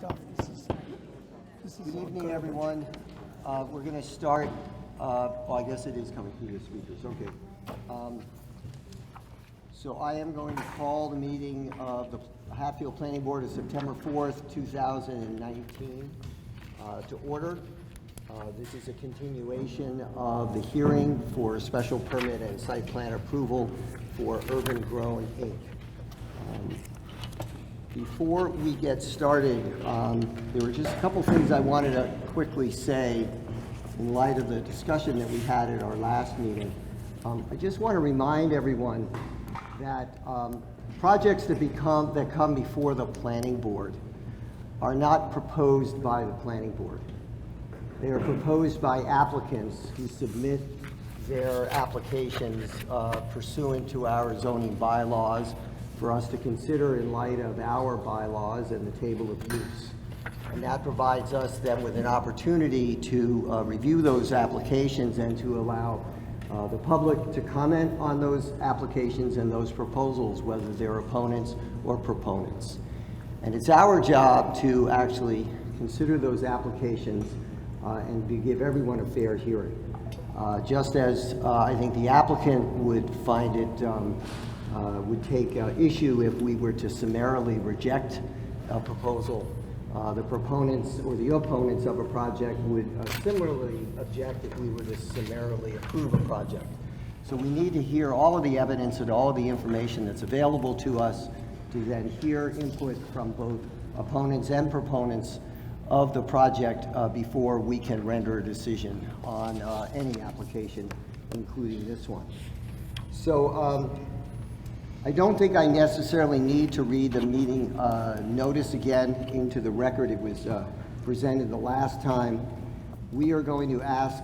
stuff. This is Good evening, everyone. We're going to start. Well, I guess it is coming through the speakers. Okay. So I am going to call the meeting of the Hatfield Planning Board of September 4th, 2019 to order. This is a continuation of the hearing for special permit and site plan approval for Urban Grown Inc. Before we get started, there were just a couple things I wanted to quickly say in light of the discussion that we had at our last meeting. I just want to remind everyone that projects that come before the planning board are not proposed by the planning board. They are proposed by applicants who submit their applications pursuant to our zoning bylaws for us to consider in light of our bylaws and the table of use. And that provides us then with an opportunity to review those applications and to allow the public to comment on those applications and those proposals, whether they're opponents or proponents. And it's our job to actually consider those applications and to give everyone a fair hearing. Just as I think the applicant would find it, would take issue if we were to summarily reject a proposal, the proponents or the opponents of a project would similarly object if we were to summarily approve a project. So we need to hear all of the evidence and all of the information that's available to us to then hear input from both opponents and proponents of the project before we can render a decision on any application, including this one. So I don't think I necessarily need to read the meeting notice again into the record. It was presented the last time. We are going to ask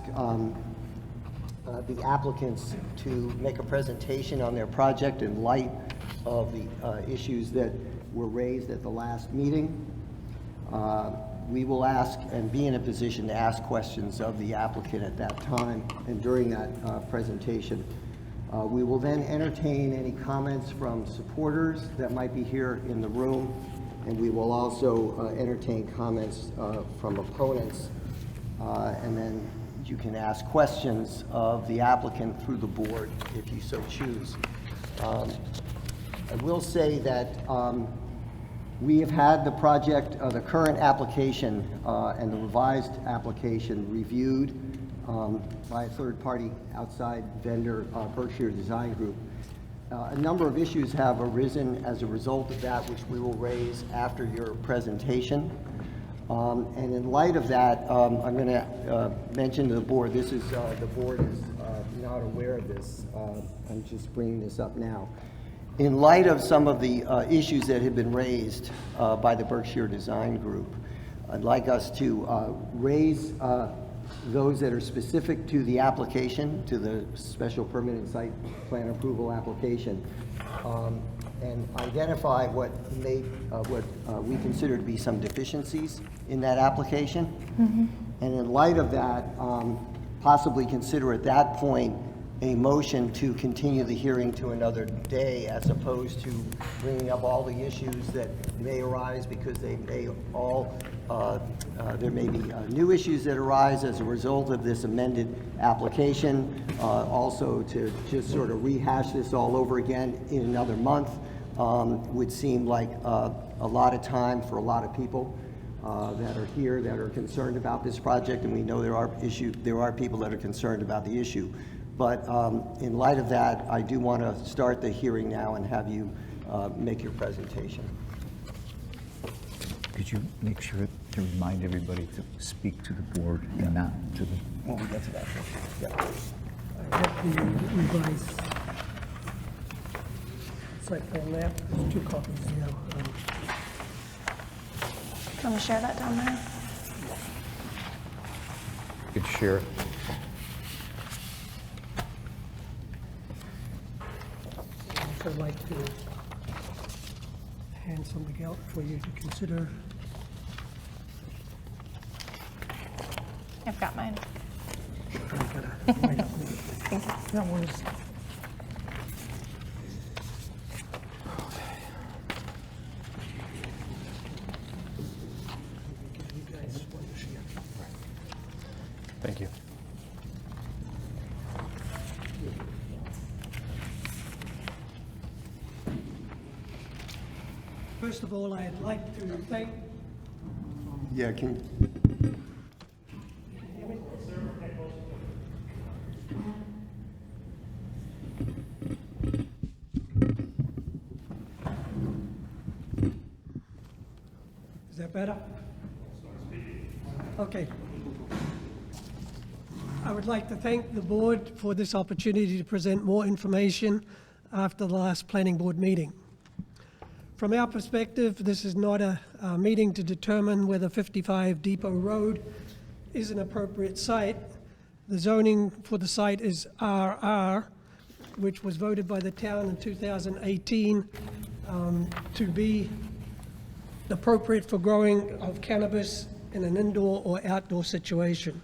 the applicants to make a presentation on their project in light of the issues that were raised at the last meeting. We will ask and be in a position to ask questions of the applicant at that time and during that presentation. We will then entertain any comments from supporters that might be here in the room, and we will also entertain comments from opponents, and then you can ask questions of the applicant through the board if you so choose. I will say that we have had the project, the current application and the revised application reviewed by a third-party outside vendor, Berkshire Design Group. A number of issues have arisen as a result of that, which we will raise after your presentation. And in light of that, I'm going to mention to the board, this is, the board is not aware of this. I'm just bringing this up now. In light of some of the issues that have been raised by the Berkshire Design Group, I'd like us to raise those that are specific to the application, to the special permit and site plan approval application, and identify what we consider to be some deficiencies in that application. Mm-hmm. And in light of that, possibly consider at that point a motion to continue the hearing to another day, as opposed to bringing up all the issues that may arise, because they may all, there may be new issues that arise as a result of this amended application. Also, to just sort of rehash this all over again in another month would seem like a lot of time for a lot of people that are here, that are concerned about this project, and we know there are people that are concerned about the issue. But in light of that, I do want to start the hearing now and have you make your presentation. Could you make sure to remind everybody to speak to the board and not to the... When we get to that. Yeah. I have the revised site plan map. There's 2 copies now. Can we share that down there? You could share it. I'd like to hand something out for you to consider. I've got mine. I've got a write up. That one's First of all, I'd like to thank, Yeah, can, is that better? Okay. I would like to thank the board for this opportunity to present more information after the last planning board meeting. From our perspective, this is not a meeting to determine whether 55 Depot Road is an appropriate site. The zoning for the site is RR, which was voted by the town in 2018 to be appropriate for growing of cannabis in an indoor or outdoor situation.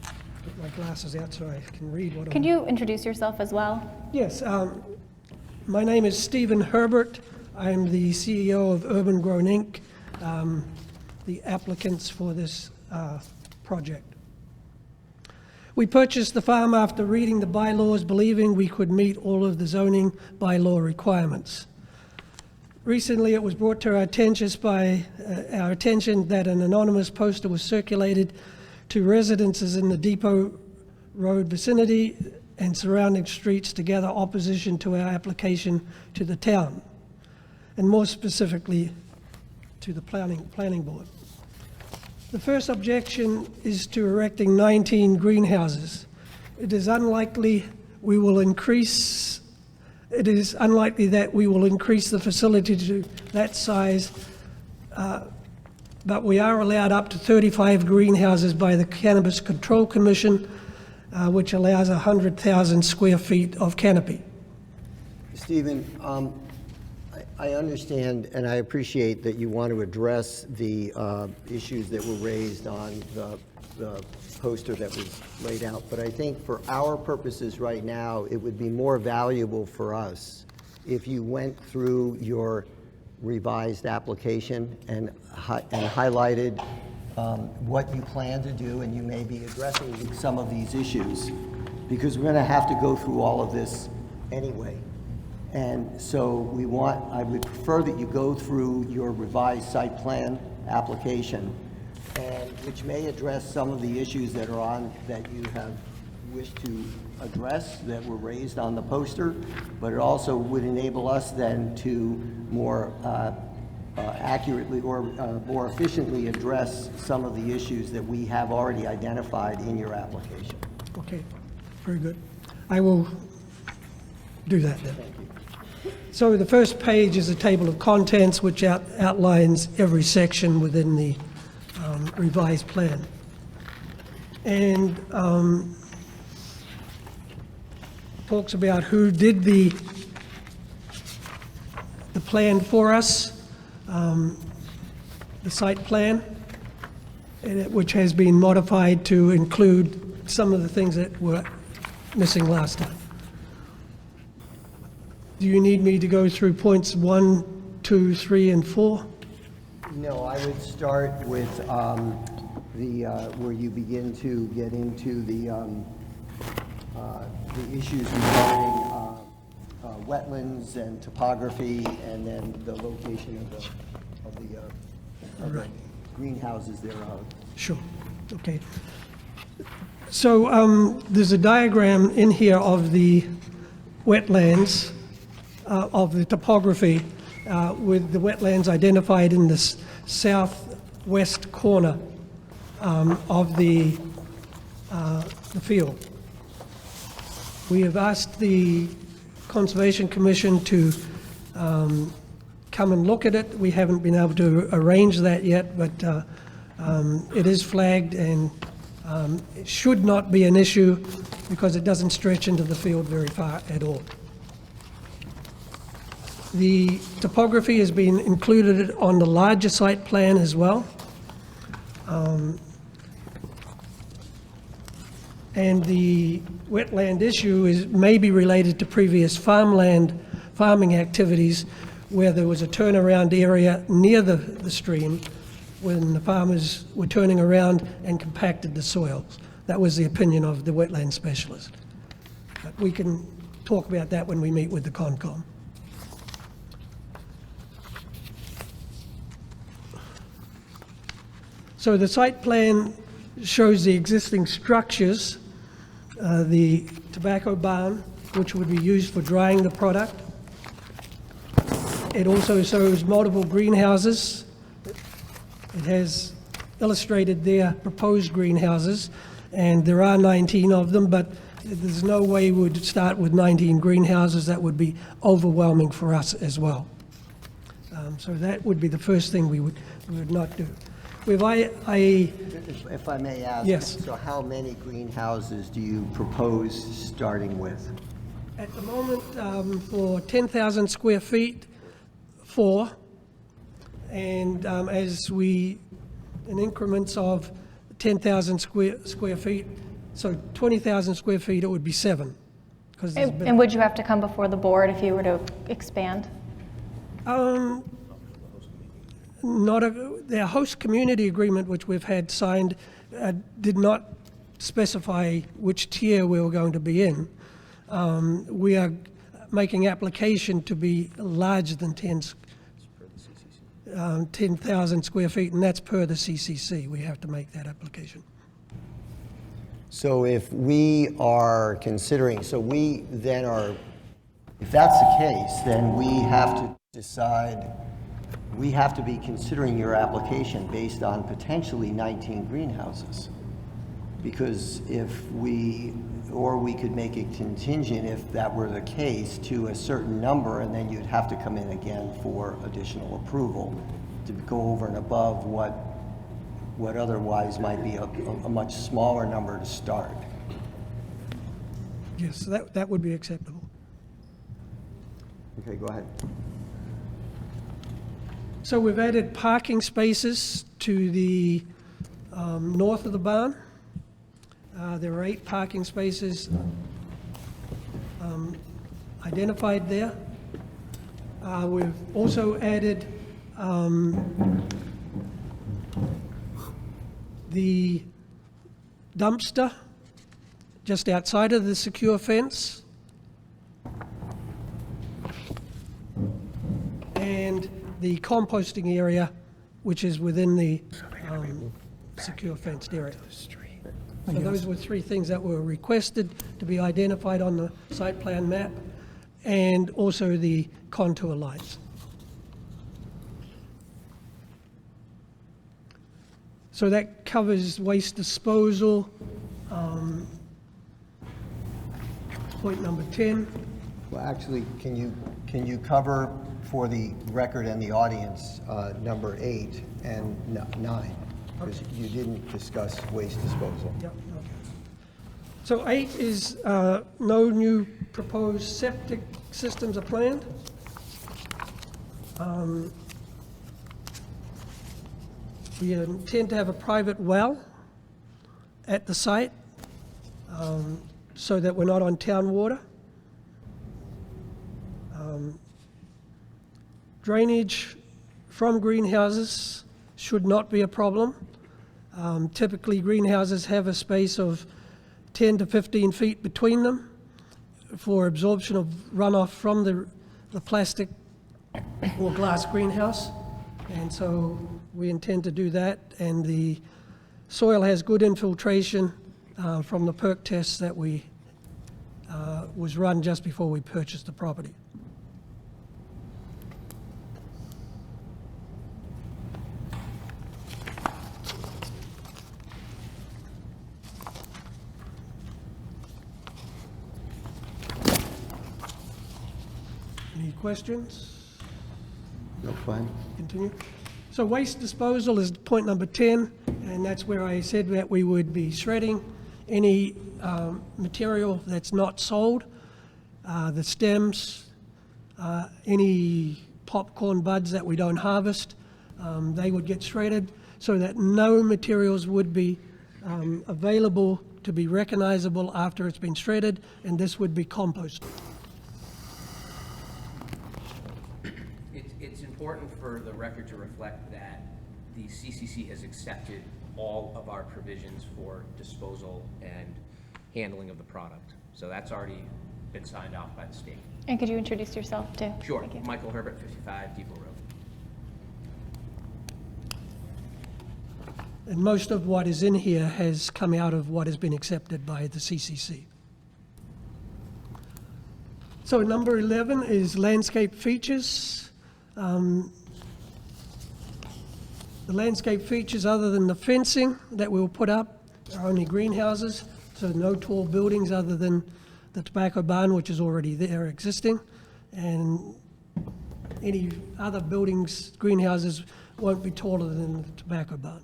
Get my glasses out so I can read what I'm... Can you introduce yourself as well? Yes, my name is Stephen Herbert. I'm the CEO of Urban Grown Inc., the applicants for this project. We purchased the farm after reading the bylaws, believing we could meet all of the zoning bylaw requirements. Recently, it was brought to our attention that an anonymous poster was circulated to residences in the Depot Road vicinity and surrounding streets to gather opposition to our application to the town, and more specifically to the planning board. The first objection is to erecting 19 greenhouses. It is unlikely that we will increase the facility to that size, but we are allowed up to 35 greenhouses by the Cannabis Control Commission, which allows 100,000 square feet of canopy. Stephen, I understand and I appreciate that you want to address the issues that were raised on the poster that was laid out, but I think for our purposes right now, it would be more valuable for us if you went through your revised application and highlighted what you plan to do, and you may be addressing some of these issues, because we're going to have to go through all of this anyway. And so I would prefer that you go through your revised site plan application, and which may address some of the issues that are on, that you have wished to address that were raised on the poster, but it also would enable us then to more accurately or more efficiently address some of the issues that we have already identified in your application. Okay, very good. I will do that then. Thank you. So the first page is a table of contents which outlines every section within the revised plan. And talks about who did the plan for us, the site plan, which has been modified to include some of the things that were missing last time. Do you need me to go through points 1, 2, 3, and 4? No, I would start with where you begin to get into the issues regarding wetlands and topography, and then the location of the greenhouses thereof. Sure, okay. So there's a diagram in here of the wetlands, of the topography, with the wetlands identified in the southwest corner of the field. We have asked the Conservation Commission to come and look at it. We haven't been able to arrange that yet, but it is flagged, and it should not be an issue because it doesn't stretch into the field very far at all. The topography has been included on the larger site plan as well. And the wetland issue may be related to previous farming activities where there was a turnaround area near the stream when the farmers were turning around and compacted the soils. That was the opinion of the wetland specialist. But we can talk about that when we meet with the Concom. So the site plan shows the existing structures, the tobacco barn, which would be used for drying the product. It also shows multiple greenhouses. It has illustrated their proposed greenhouses, and there are 19 of them, but there's no way we would start with 19 greenhouses. That would be overwhelming for us as well. So that would be the first thing we would not do. If If I may ask. Yes. So how many greenhouses do you propose starting with? At the moment, for 10,000 square feet, 4, and in increments of 10,000 square feet, so 20,000 square feet, it would be 7. 'Cause there's been- And would you have to come before the board if you were to expand? Their host community agreement, which we've had signed, did not specify which tier we were going to be in. We are making application to be larger than 10,000 square feet, and that's per the CCC. We have to make that application. So if we are considering, if that's the case, then we have to decide, we have to be considering your application based on potentially 19 greenhouses. Because we could make it contingent if that were the case to a certain number, and then you'd have to come in again for additional approval to go over and above what otherwise might be a much smaller number to start. Yes, that would be acceptable. Okay, go ahead. So we've added parking spaces to the north of the barn. There are 8 parking spaces identified there. We've also added the dumpster just outside of the secure fence, and the composting area, which is within the secure fenced area. So those were 3 things that were requested to be identified on the site plan map, and also the contour lights. So that covers waste disposal. Point number 10. Well, actually, can you cover for the record and the audience, number 8 and 9? Because you didn't discuss waste disposal. Yep, okay. So 8 is no new proposed septic systems are planned. We intend to have a private well at the site so that we're not on town water. Drainage from greenhouses should not be a problem. Typically, greenhouses have a space of 10 to 15 feet between them for absorption of runoff from the plastic or glass greenhouse. And so we intend to do that. And the soil has good infiltration from the perk tests that was run just before we purchased the property. Any questions? No, fine. Continue. So waste disposal is point number 10, and that's where I said that we would be shredding any material that's not sold, the stems, any popcorn buds that we don't harvest, they would get shredded so that no materials would be available to be recognizable after it's been shredded, and this would be composted. It's important for the record to reflect that the CCC has accepted all of our provisions for disposal and handling of the product. So that's already been signed off by the state. And could you introduce yourself too? Sure. Thank you. Michael Herbert, 55 Depot Road. And most of what is in here has come out of what has been accepted by the CCC. So number 11 is landscape features. The landscape features, other than the fencing that we'll put up, are only greenhouses, so no tall buildings other than the tobacco barn, which is already there existing, and any other buildings, greenhouses, won't be taller than the tobacco barn.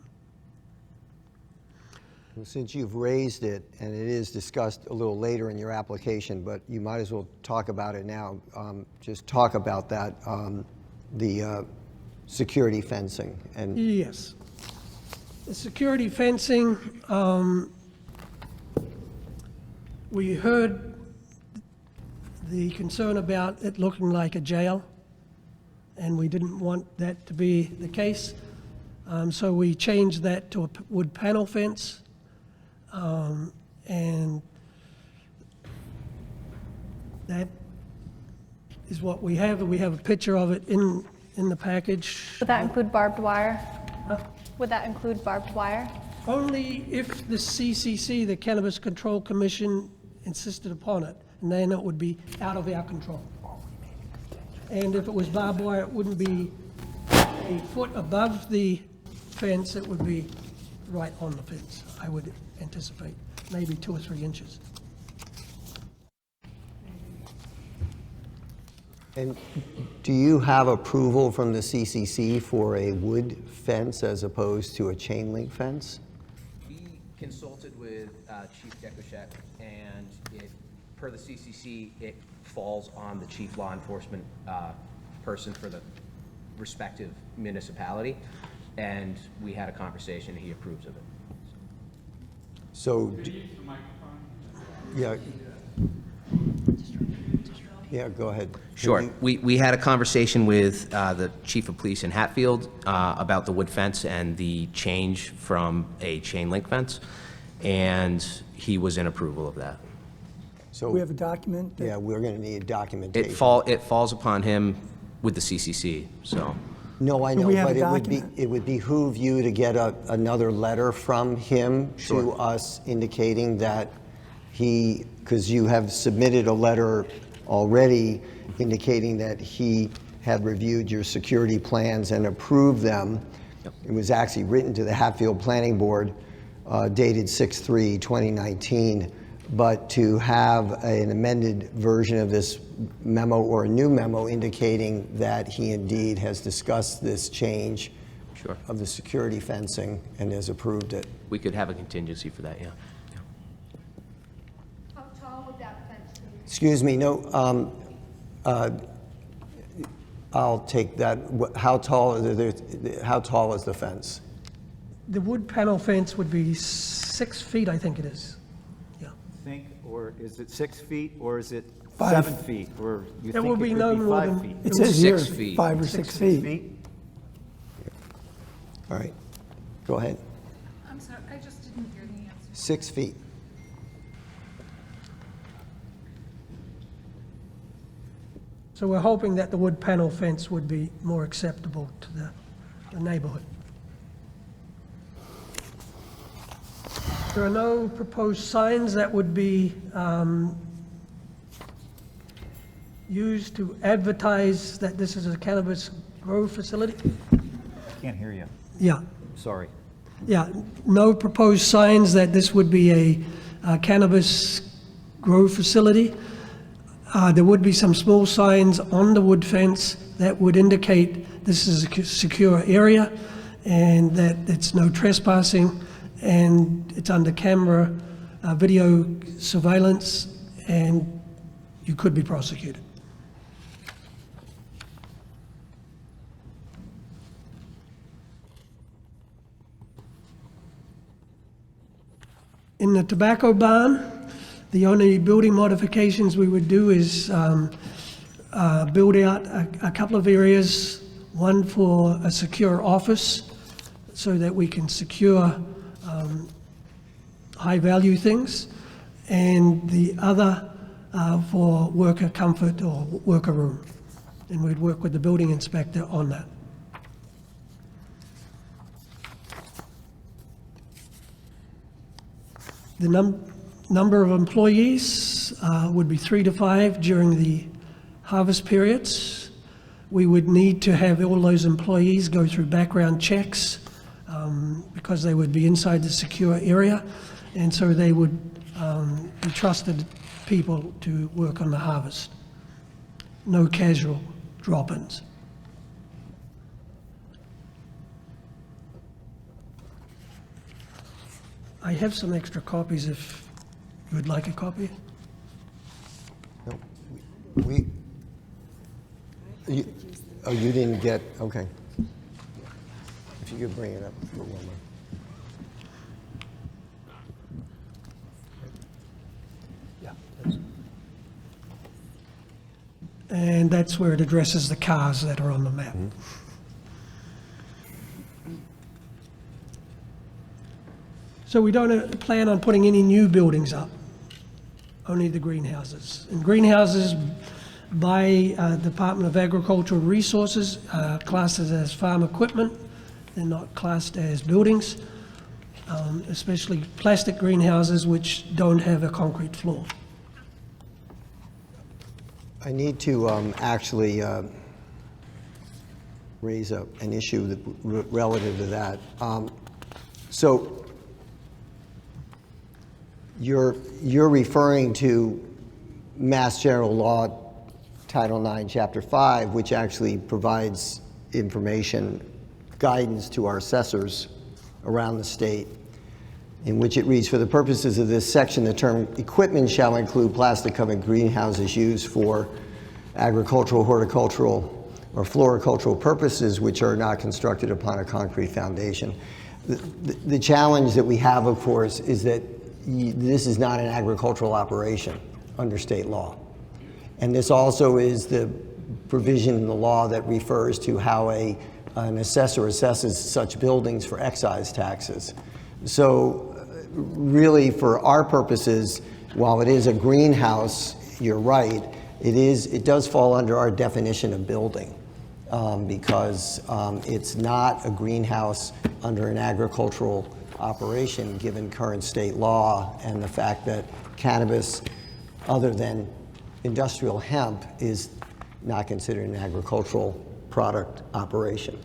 Well, since you've raised it, and it is discussed a little later in your application, but you might as well talk about it now, just talk about that, the security fencing. And Yes. The security fencing, we heard the concern about it looking like a jail, and we didn't want that to be the case. So we changed that to a wood panel fence. And that is what we have. We have a picture of it in the package. Would that include barbed wire? Would that include barbed wire? Only if the CCC, the Cannabis Control Commission, insisted upon it, and then it would be out of our control. And if it was barbed wire, it wouldn't be a foot above the fence, it would be right on the fence, I would anticipate, maybe 2 or 3 inches. And do you have approval from the CCC for a wood fence as opposed to a chain link fence? We consulted with Chief Decochette, and per the CCC, it falls on the chief law enforcement person for the respective municipality, and we had a conversation, and he approves of it. So, yeah. Yeah, go ahead. Sure. We had a conversation with the chief of police in Hatfield about the wood fence and the change from a chain link fence, and he was in approval of that. So, We have a document? yeah, we're going to need documentation. It falls upon him with the CCC, so. No, I Do know, we have but a it would be, document? it would behoove you to get another letter from him to Sure. us indicating that he, because you have submitted a letter already indicating that he had reviewed your security plans and approved them. Yep. It was actually written to the Hatfield Planning Board, dated 6/3/2019. But to have an amended version of this memo or a new memo indicating that he indeed has discussed this change Sure. of the security fencing and has approved it. We could have a contingency for that, yeah. How tall would that fence be? Excuse me, no, I'll take that. How tall is the fence? The wood panel fence would be 6 feet, I think it is. Yeah. Think, or is it 6 feet, or is it 5. 7 feet, or you It think will it be could no be more 5 than- feet? It says here, 6 feet. 5 or 6 feet. All right, go ahead. I'm sorry, I just didn't hear the answer. 6 feet. So we're hoping that the wood panel fence would be more acceptable to the neighborhood. There are no proposed signs that would be used to advertise that this is a cannabis grow facility? Can't hear you, Yeah, sorry. yeah, no proposed signs that this would be a cannabis grow facility. There would be some small signs on the wood fence that would indicate this is a secure area and that it's no trespassing and it's under camera video surveillance and you could be prosecuted. In the tobacco barn, the only building modifications we would do is build out a couple of areas, one for a secure office so that we can secure high-value things, and the other for worker comfort or worker room. And we'd work with the building inspector on that. The number of employees would be 3 to 5 during the harvest periods. We would need to have all those employees go through background checks because they would be inside the secure area, and so they would be trusted people to work on the harvest. No casual drop-ins. I have some extra copies if you would like a copy. No, you didn't get, okay. If you could bring it up for one more. And that's where it addresses the cars that are on the map. So we don't plan on putting any new buildings up, only the greenhouses. And greenhouses by Department of Agricultural Resources are classed as farm equipment. They're not classed as buildings, especially plastic greenhouses which don't have a concrete floor. I need to actually raise an issue that, relative to that. So you're referring to Mass General Law, Title IX, Chapter 5, which actually provides information, guidance to our assessors around the state, in which it reads, for the purposes of this section, the term equipment shall include plastic-covered greenhouses used for agricultural, horticultural, or floricultural purposes which are not constructed upon a concrete foundation. The challenge that we have, of course, is that this is not an agricultural operation under state law. And this also is the provision in the law that refers to how an assessor assesses such buildings for excise taxes. So really, for our purposes, while it is a greenhouse, you're right, it does fall under our definition of building because it's not a greenhouse under an agricultural operation given current state law and the fact that cannabis, other than industrial hemp, is not considered an agricultural product operation.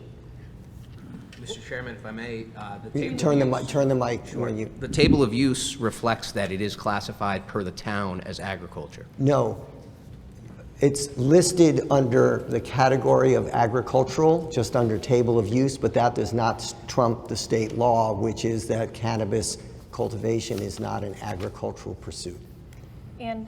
Mr. Chairman, if I may, the table Turn the mic. Sure. When you, The table of use reflects that it is classified per the town as agriculture. no. It's listed under the category of agricultural, just under table of use, but that does not trump the state law, which is that cannabis cultivation is not an agricultural pursuit. And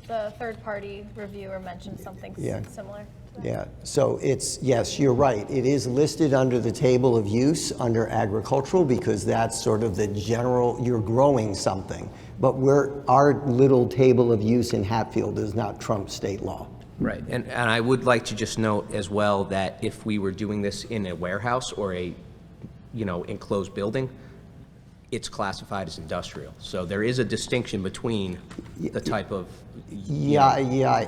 the third-party reviewer mentioned something Yeah. similar. Yeah, so it's, yes, you're right. It is listed under the table of use under agricultural because that's sort of the general, you're growing something. But our little table of use in Hatfield does not trump state law. Right, and I would like to just note as well that if we were doing this in a warehouse or a, enclosed building, it's classified as industrial. So there is a distinction between the type of. Yeah,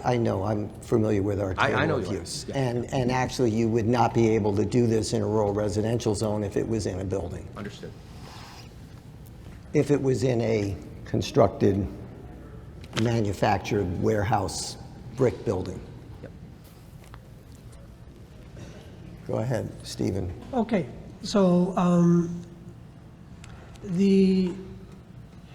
I know. I'm familiar with our I know table of you are, use. yeah. And actually, you would not be able to do this in a rural residential zone if it was in a building. Understood. If it was in a constructed, manufactured warehouse brick building. Yep. Go ahead, Stephen. Okay, so the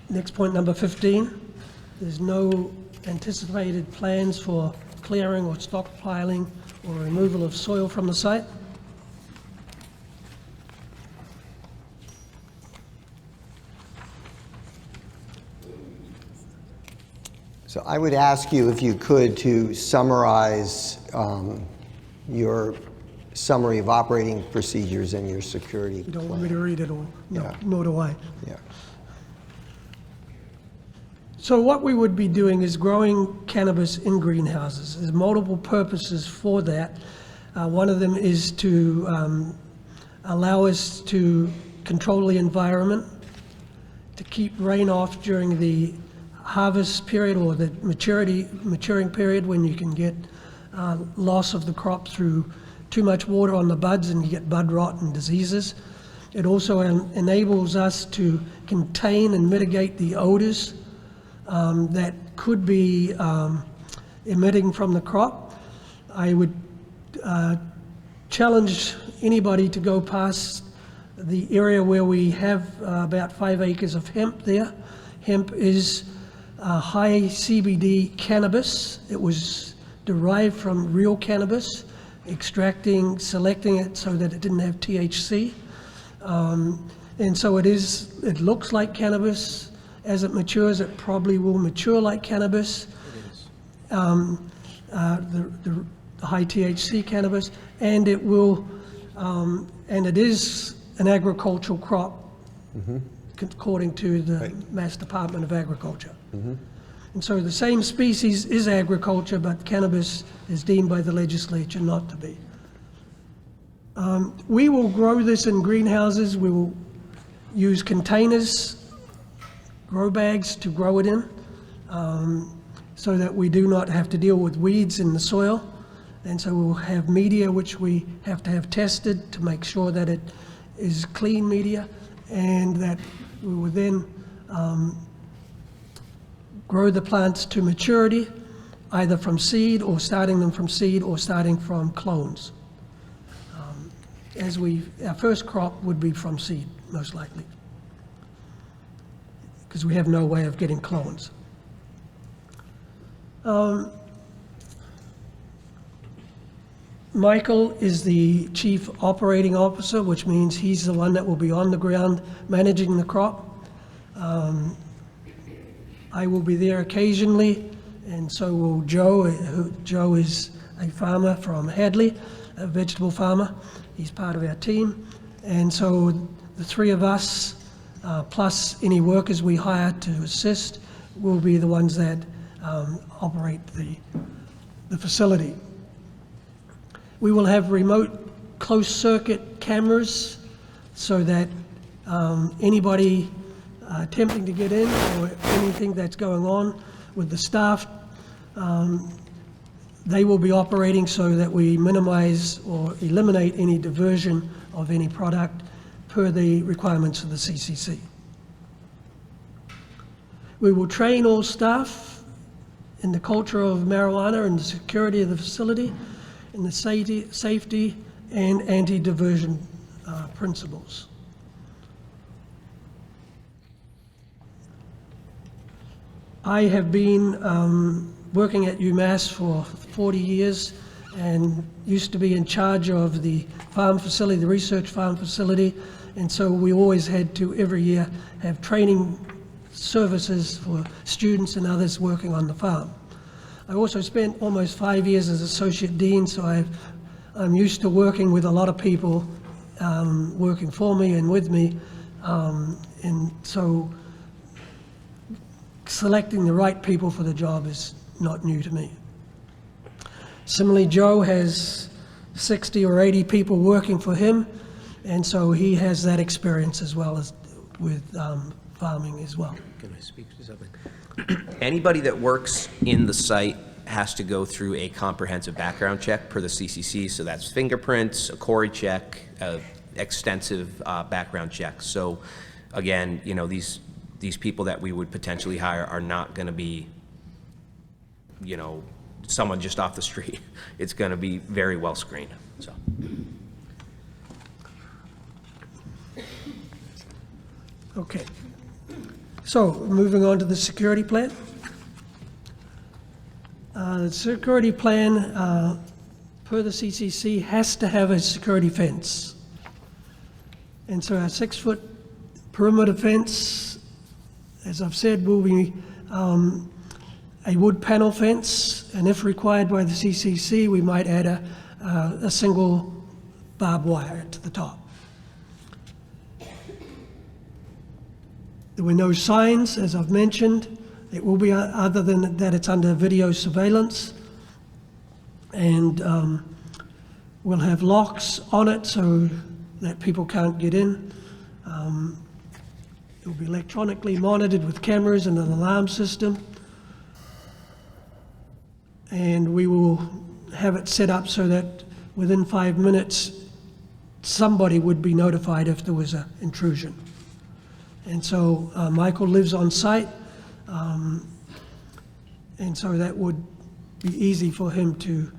next point, number 15, there's no anticipated plans for clearing or stockpiling or removal of soil from the site. So I would ask you, if you could, to summarize your summary of operating procedures and your security You plan. don't want me to read it all? No, Yeah. nor do I. Yeah. So what we would be doing is growing cannabis in greenhouses. There's multiple purposes for that. One of them is to allow us to control the environment, to keep rain off during the harvest period or the maturing period when you can get loss of the crop through too much water on the buds and you get bud rot and diseases. It also enables us to contain and mitigate the odors that could be emitting from the crop. I would challenge anybody to go past the area where we have about 5 acres of hemp there. Hemp is high CBD cannabis. It was derived from real cannabis, selecting it so that it didn't have THC. And so it looks like cannabis. As it matures, it probably will mature like cannabis. The high THC cannabis, and it will, and it is an agricultural crop, according to the Mass Department of Agriculture. And so the same species is agriculture, but cannabis is deemed by the legislature not to be. We will grow this in greenhouses. We will use containers, grow bags to grow it in, so that we do not have to deal with weeds in the soil. And so we'll have media which we have to have tested to make sure that it is clean media, and that we will then grow the plants to maturity, either from seed or starting them from seed or starting from clones. Our first crop would be from seed, most likely, because we have no way of getting clones. Michael is the Chief Operating Officer, which means he's the one that will be on the ground managing the crop. I will be there occasionally, and so will Joe. Joe is a farmer from Hadley, a vegetable farmer. He's part of our team. And so the three of us, plus any workers we hire to assist, will be the ones that operate the facility. We will have remote closed-circuit cameras so that anybody attempting to get in or anything that's going on with the staff, they will be operating so that we minimize or eliminate any diversion of any product per the requirements of the CCC. We will train all staff in the culture of marijuana and the security of the facility, in the safety and anti-diversion principles. I have been working at UMass for 40 years and used to be in charge of the farm facility, the research farm facility, and so we always had to, every year, have training services for students and others working on the farm. I also spent almost 5 years as Associate Dean, so I'm used to working with a lot of people working for me and with me, and so selecting the right people for the job is not new to me. Similarly, Joe has 60 or 80 people working for him, and so he has that experience as well as with farming as well. Can I speak to something? Anybody that works in the site has to go through a comprehensive background check per the CCC, so that's fingerprints, a Corey check, extensive background check. So again, you know, these people that we would potentially hire are not going to be, you know, someone just off the street. It's going to be very well screened. So. Okay. So moving on to the security plan. The security plan, per the CCC, has to have a security fence. And so our 6-foot perimeter fence, as I've said, will be a wood panel fence, and if required by the CCC, we might add a single barbed wire to the top. There were no signs, as I've mentioned. It will be, other than that, it's under video surveillance. And we'll have locks on it so that people can't get in. It will be electronically monitored with cameras and an alarm system. And we will have it set up so that within 5 minutes, somebody would be notified if there was an intrusion. And so Michael lives on site, and so that would be easy for him to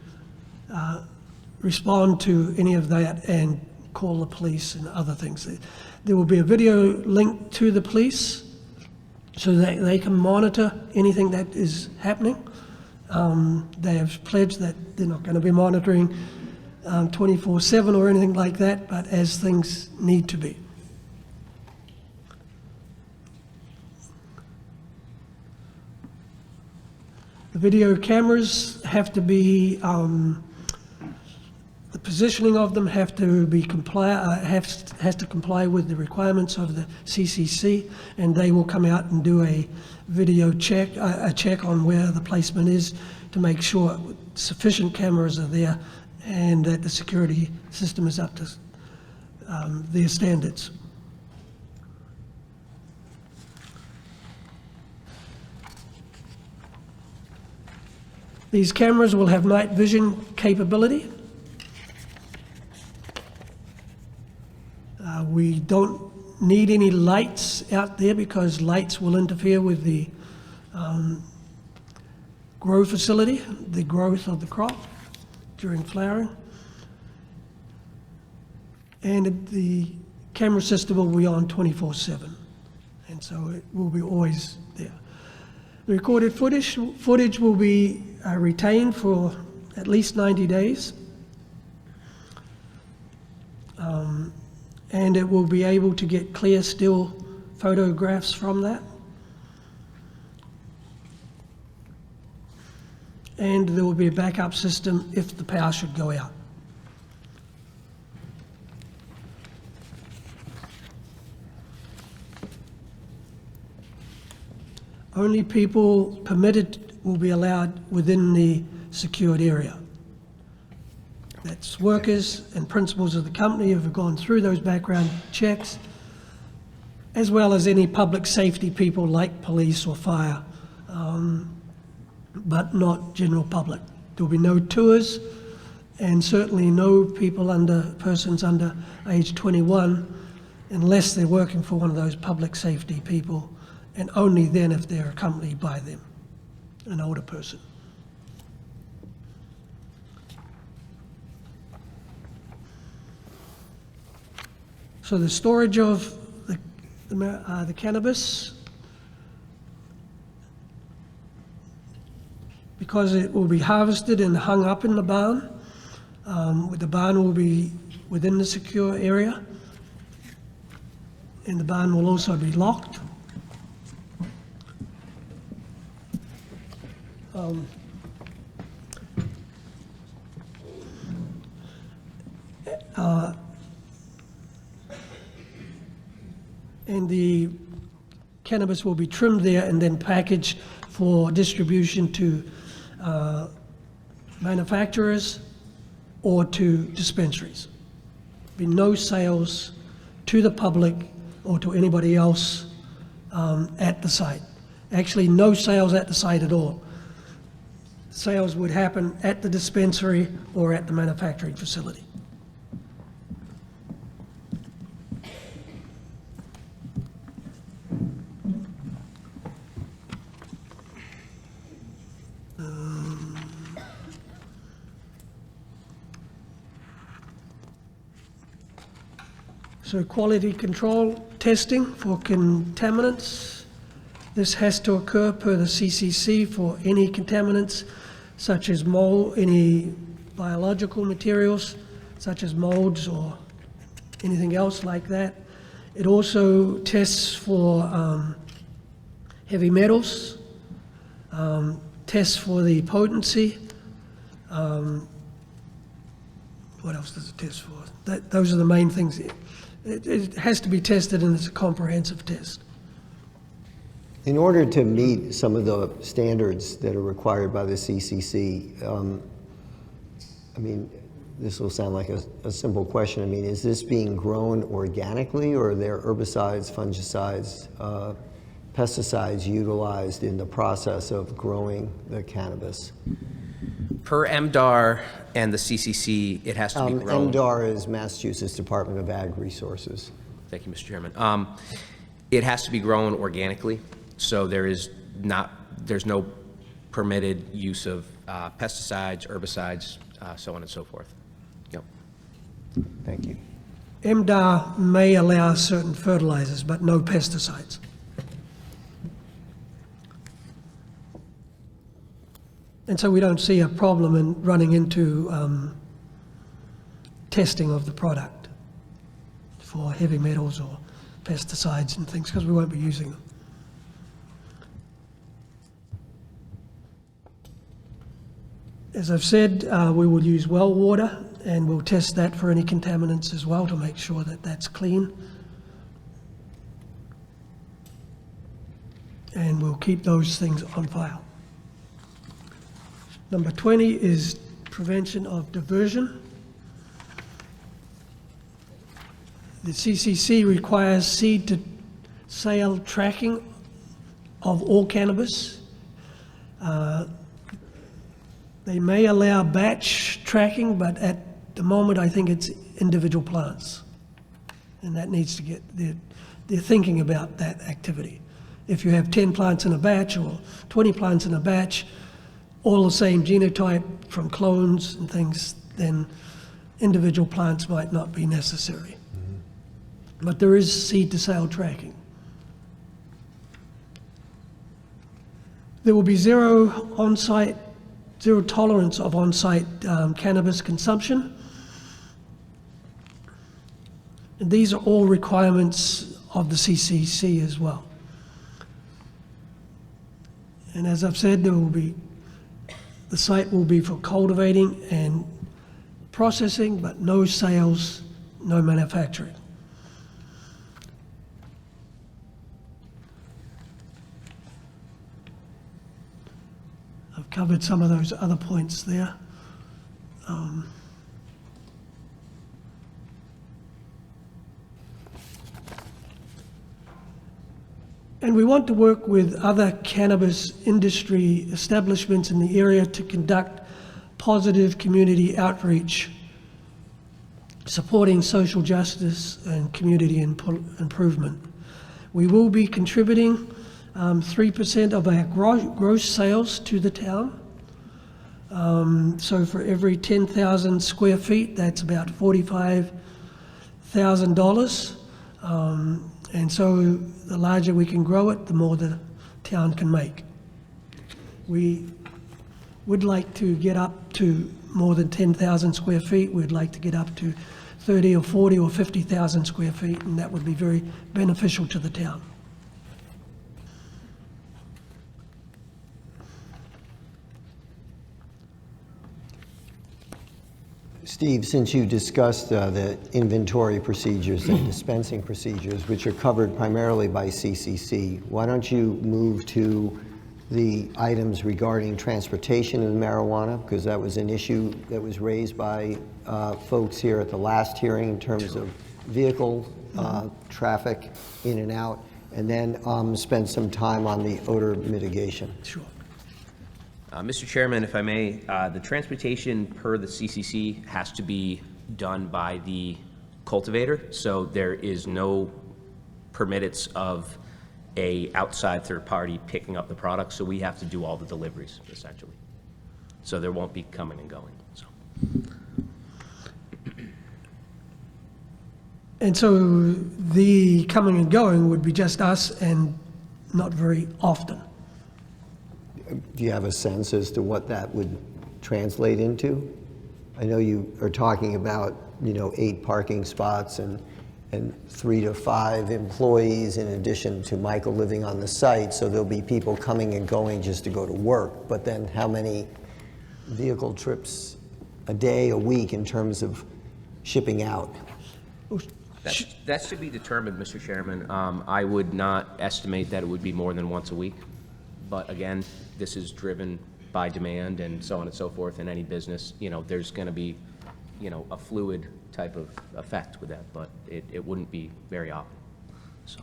respond to any of that and call the police and other things. There will be a video link to the police so that they can monitor anything that is happening. They have pledged that they're not going to be monitoring 24/7 or anything like that, but as things need to be. The video cameras have to be, the positioning of them have to be has to comply with the requirements of the CCC, and they will come out and do a video check, a check on where the placement is to make sure sufficient cameras are there and that the security system is up to their standards. These cameras will have night vision capability. We don't need any lights out there because lights will interfere with the grow facility, the growth of the crop during flowering. And the camera system will be on 24/7, and so it will be always there. The recorded footage will be retained for at least 90 days. And it will be able to get clear still photographs from that. And there will be a backup system if the power should go out. Only people permitted will be allowed within the secured area. That's workers and principals of the company who have gone through those background checks, as well as any public safety people like police or fire, but not general public. There will be no tours, and certainly no persons under age 21, unless they're working for one of those public safety people, and only then if they're accompanied by them, an older person. So the storage of the cannabis, because it will be harvested and hung up in the barn, the barn will be within the secure area, and the barn will also be locked. And the cannabis will be trimmed there and then packaged for distribution to manufacturers or to dispensaries. There'll be no sales to the public or to anybody else at the site. Actually, no sales at the site at all. Sales would happen at the dispensary or at the manufacturing facility. So quality control testing for contaminants. This has to occur per the CCC for any contaminants such as mold, any biological materials such as molds or anything else like that. It also tests for heavy metals, tests for the potency. What else does it test for? Those are the main things. It has to be tested, and it's a comprehensive test. In order to meet some of the standards that are required by the CCC, I mean, this will sound like a simple question. I mean, is this being grown organically, or are there herbicides, fungicides, pesticides utilized in the process of growing the cannabis? Per MDR and the CCC, it has to be grown. MDR is Massachusetts Department of Ag Resources. Thank you, Mr. Chairman. It has to be grown organically, so there's no permitted use of pesticides, herbicides, so on and so forth. Yep. Thank you. MDR may allow certain fertilizers, but no pesticides. And so we don't see a problem in running into testing of the product for heavy metals or pesticides and things, because we won't be using them. As I've said, we will use well water, and we'll test that for any contaminants as well to make sure that that's clean. And we'll keep those things on file. Number 20 is prevention of diversion. The CCC requires seed to sale tracking of all cannabis. They may allow batch tracking, but at the moment I think it's individual plants. And that needs to get, they're thinking about that activity. If you have 10 plants in a batch or 20 plants in a batch, all the same genotype from clones and things, then individual plants might not be necessary. But there is seed to sale tracking. There will be zero tolerance of on-site cannabis consumption. And these are all requirements of the CCC as well. And as I've said, the site will be for cultivating and processing, but no sales, no manufacturing. I've covered some of those other points there. And we want to work with other cannabis industry establishments in the area to conduct positive community outreach, supporting social justice and community improvement. We will be contributing 3% of our gross sales to the town. So for every 10,000 square feet, that's about $45,000. And so the larger we can grow it, the more the town can make. We would like to get up to more than 10,000 square feet. We'd like to get up to 30 or 40 or 50,000 square feet, and that would be very beneficial to the town. Steve, since you discussed the inventory procedures and dispensing procedures, which are covered primarily by CCC, why don't you move to the items regarding transportation of marijuana? Because that was an issue that was raised by folks here at the last hearing in terms of vehicle traffic in and out, and then spend some time on the odor mitigation. Sure. Mr. Chairman, if I may, the transportation per the CCC has to be done by the cultivator, so there is no permittance of a outside third party picking up the product, so we have to do all the deliveries, essentially. So there won't be coming and going, so. And so the coming and going would be just us and not very often. Do you have a sense as to what that would translate into? I know you are talking about, 8 parking spots and 3 to 5 employees in addition to Michael living on the site, so there'll be people coming and going just to go to work. But then how many vehicle trips a day, a week in terms of shipping out? That should be determined, Mr. Chairman. I would not estimate that it would be more than once a week. But again, this is driven by demand and so on and so forth in any business. There's going to be, a fluid type of effect with that, but it wouldn't be very often, so.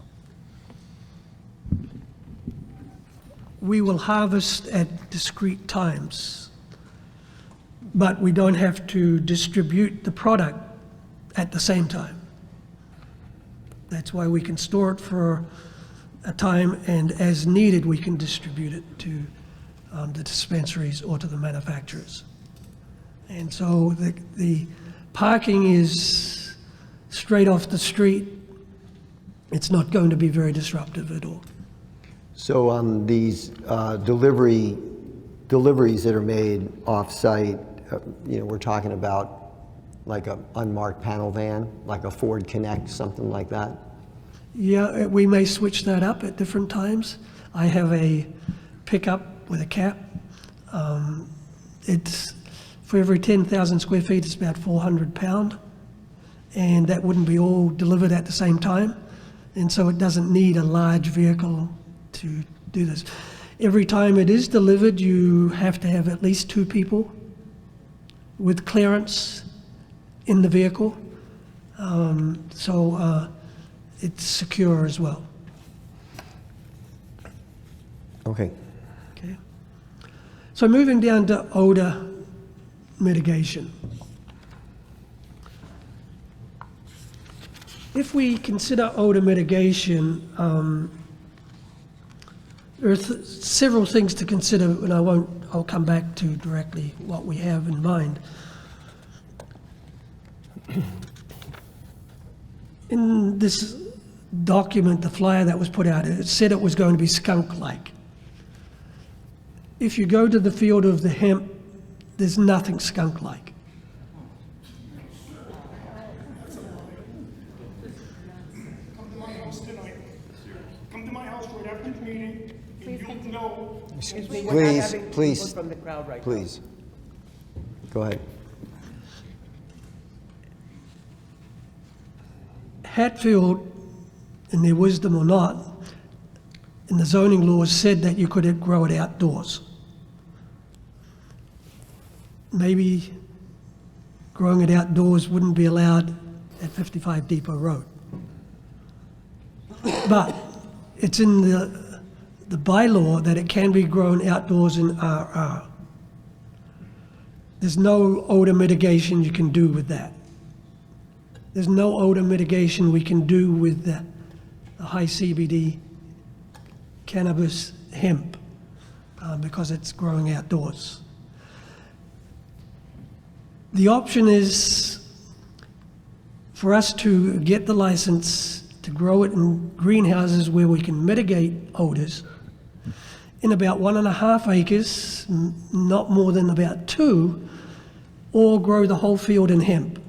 We will harvest at discrete times. but we don't have to distribute the product at the same time. That's why we can store it for a time, and as needed, we can distribute it to the dispensaries or to the manufacturers. And so the parking is straight off the street. It's not going to be very disruptive at all. So these deliveries that are made off-site, we're talking about like a unmarked panel van, like a Ford Connect, something like that? Yeah, we may switch that up at different times. I have a pickup with a cap. It's, for every 10,000 square feet, it's about 400 pound, and that wouldn't be all delivered at the same time. And so it doesn't need a large vehicle to do this. Every time it is delivered, you have to have at least 2 people with clearance in the vehicle. So it's secure as well. Okay. Okay. So moving down to odor mitigation. If we consider odor mitigation, there are several things to consider, and I'll come back to directly what we have in mind. In this document, the flyer that was put out, it said it was going to be skunk-like. If you go to the field of the hemp, there's nothing skunk-like. Come to my house tonight. Come to my house right after the meeting, and you'll know. Excuse me, we're not Please, having please. people from the crowd right now. Please. Go ahead. Hatfield, in their wisdom or not, in the zoning laws said that you could grow it outdoors. Maybe growing it outdoors wouldn't be allowed at 55 Depot Road. But it's in the bylaw that it can be grown outdoors in RR. There's no odor mitigation you can do with that. There's no odor mitigation we can do with the high CBD cannabis hemp because it's growing outdoors. The option is for us to get the license to grow it in greenhouses where we can mitigate odors in about 1.5 acres, not more than about 2, or grow the whole field in hemp,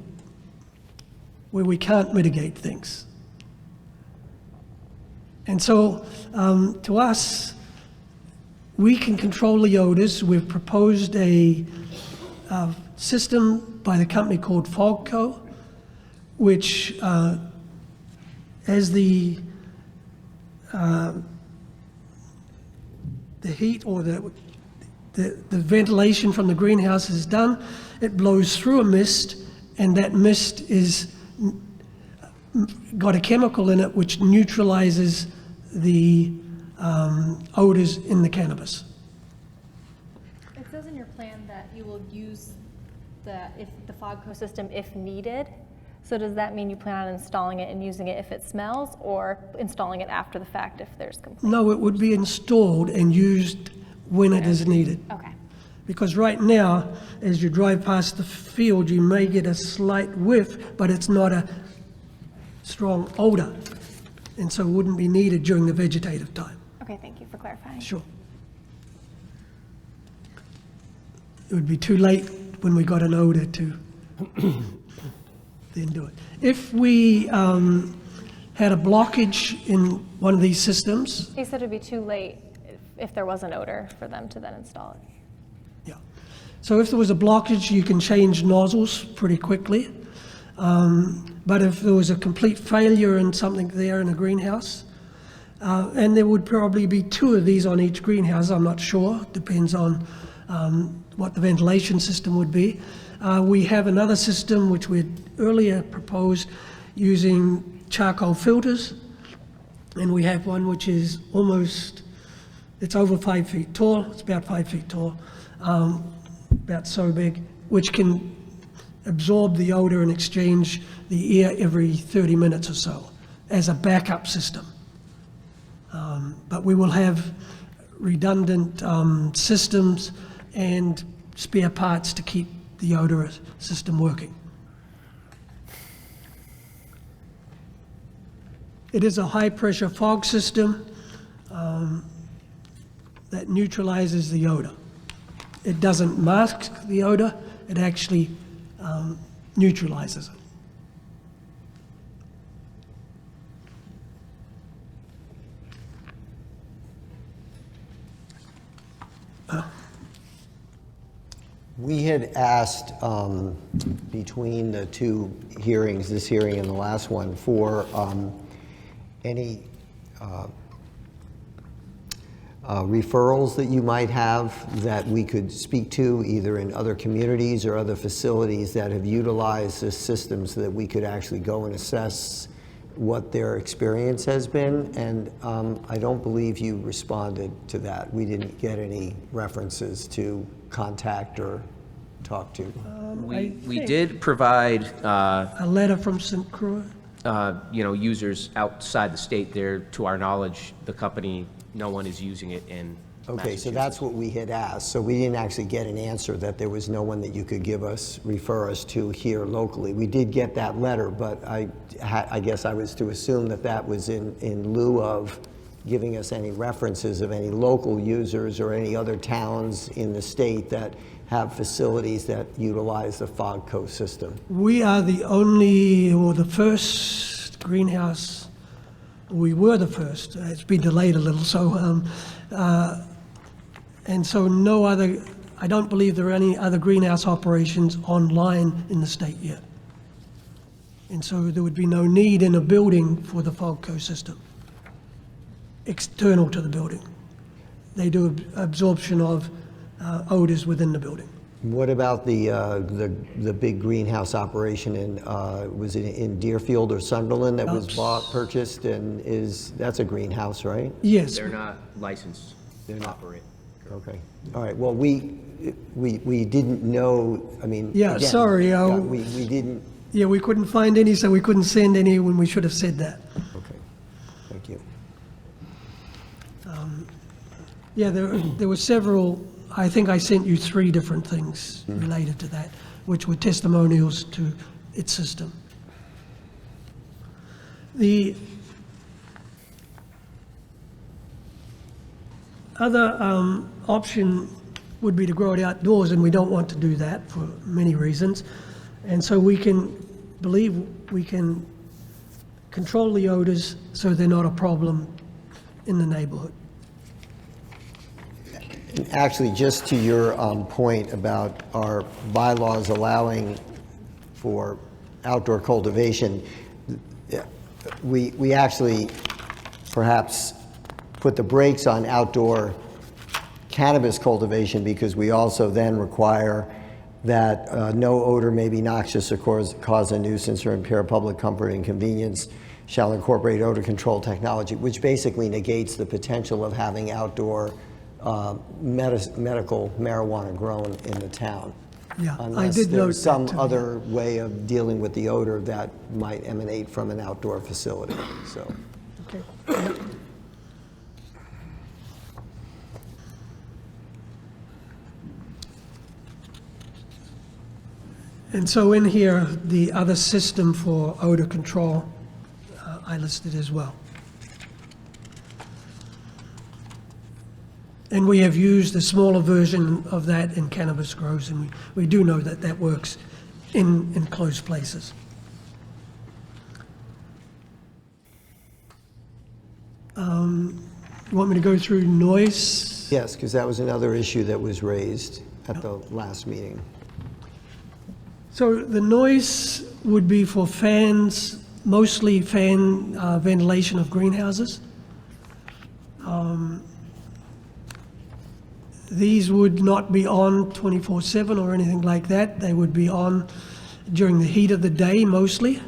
where we can't mitigate things. And so, to us, we can control the odors. We've proposed a system by the company called Fogco, which as the heat or the ventilation from the greenhouse is done, it blows through a mist, and that mist is got a chemical in it which neutralizes the odors in the cannabis. It says in your plan that you will use the Fogco system if needed. So does that mean you plan on installing it and using it if it smells, or installing it after the fact if there's complaints? No, it would be installed and used when it is needed. Okay. Because right now, as you drive past the field, you may get a slight whiff, but it's not a strong odor, and so it wouldn't be needed during the vegetative time. Okay, thank you for clarifying. Sure. It would be too late when we got an odor to then do it. If we had a blockage in one of these systems, You said it'd be too late if there was an odor for them to then install it. yeah. So if there was a blockage, you can change nozzles pretty quickly. But if there was a complete failure in something there in a greenhouse, and there would probably be 2 of these on each greenhouse, I'm not sure, depends on what the ventilation system would be. We have another system which we had earlier proposed using charcoal filters, and we have one which is it's over 5 feet tall, it's about 5 feet tall, about so big, which can absorb the odor and exchange the air every 30 minutes or so as a backup system. But we will have redundant systems and spare parts to keep the odor system working. It is a high-pressure fog system that neutralizes the odor. It doesn't mask the odor, it actually neutralizes it. We had asked, between the two hearings, this hearing and the last one, for any referrals that you might have that we could speak to, either in other communities or other facilities that have utilized this system, so that we could actually go and assess what their experience has been. And I don't believe you responded to that. We didn't get any references to contact or talk to. We think- did provide, A letter from St. Croix. users outside the state there. To our knowledge, the company, no one is using it in Okay, so that's what we had asked. So we didn't actually get an answer that there was no one that you could refer us to here locally. We did get that letter, but I guess I was to assume that that was in lieu of giving us any references of any local users or any other towns in the state that have facilities that utilize the FOGCO system. We are the only, or the first greenhouse, we were the first, it's been delayed a little, so, and so no other, I don't believe there are any other greenhouse operations online in the state yet. And so there would be no need in a building for the FOGCO system, external to the building. They do absorption of odors within the building. What about the big greenhouse operation was it in Deerfield or Sunderland that was purchased, and that's a greenhouse, right? Yes, They're not licensed to operate. Okay, all right, well, we didn't know, I mean. Yeah, again, sorry, we didn't, yeah, we couldn't find any, so we couldn't send any when we should have said that. okay, thank you. Yeah, there were several, I think I sent you 3 different things related to that, which were testimonials to its system. The other option would be to grow it outdoors, and we don't want to do that for many reasons. And so we believe we can control the odors so they're not a problem in the neighborhood. Actually, just to your point about our bylaws allowing for outdoor cultivation, we actually perhaps put the brakes on outdoor cannabis cultivation, because we also then require that no odor may be noxious or cause a nuisance or impair public comfort and convenience, shall incorporate odor control technology, which basically negates the potential of having outdoor medical marijuana grown in the town. Yeah, I Unless did note there's some that too. other way of dealing with the odor that might emanate from an outdoor facility, so. Okay. And so in here, the other system for odor control, I listed as well. And we have used a smaller version of that in cannabis grows, and we do know that that works in enclosed places. You want me to go through noise? Yes, because that was another issue that was raised at the last meeting. So the noise would be for fans, mostly fan ventilation of greenhouses. These would not be on 24/7 or anything like that. They would be on during the heat of the day mostly.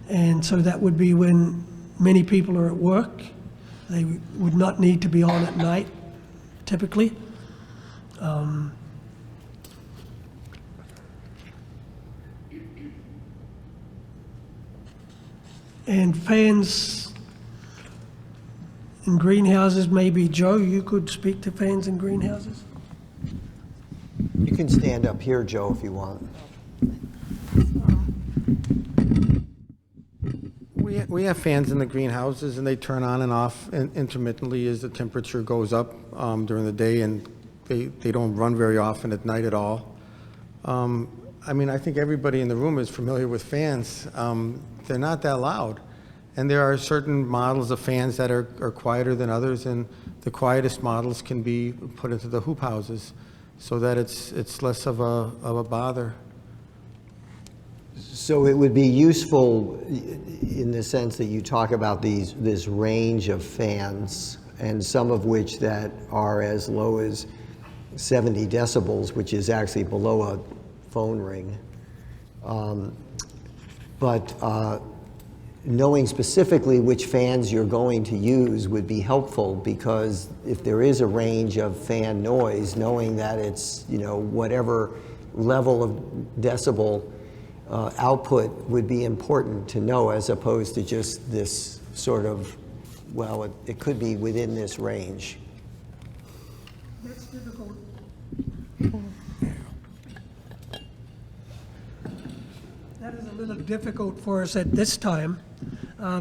And so that would be when many people are at work. They would not need to be on at night, typically. And fans in greenhouses, maybe Joe, you could speak to fans in greenhouses? You can stand up here, Joe, if you want. We have fans in the greenhouses, and they turn on and off intermittently as the temperature goes up during the day, and they don't run very often at night at all. I mean, I think everybody in the room is familiar with fans. They're not that loud. And there are certain models of fans that are quieter than others, and the quietest models can be put into the hoop houses so that it's less of a bother. So it would be useful in the sense that you talk about this range of fans, and some of which that are as low as 70 decibels, which is actually below a phone ring. But knowing specifically which fans you're going to use would be helpful, because if there is a range of fan noise, knowing that it's, you know, whatever level of decibel output would be important to know, as opposed to just this sort of, well, it could be within this range. That's difficult. That is a little difficult for us at this time,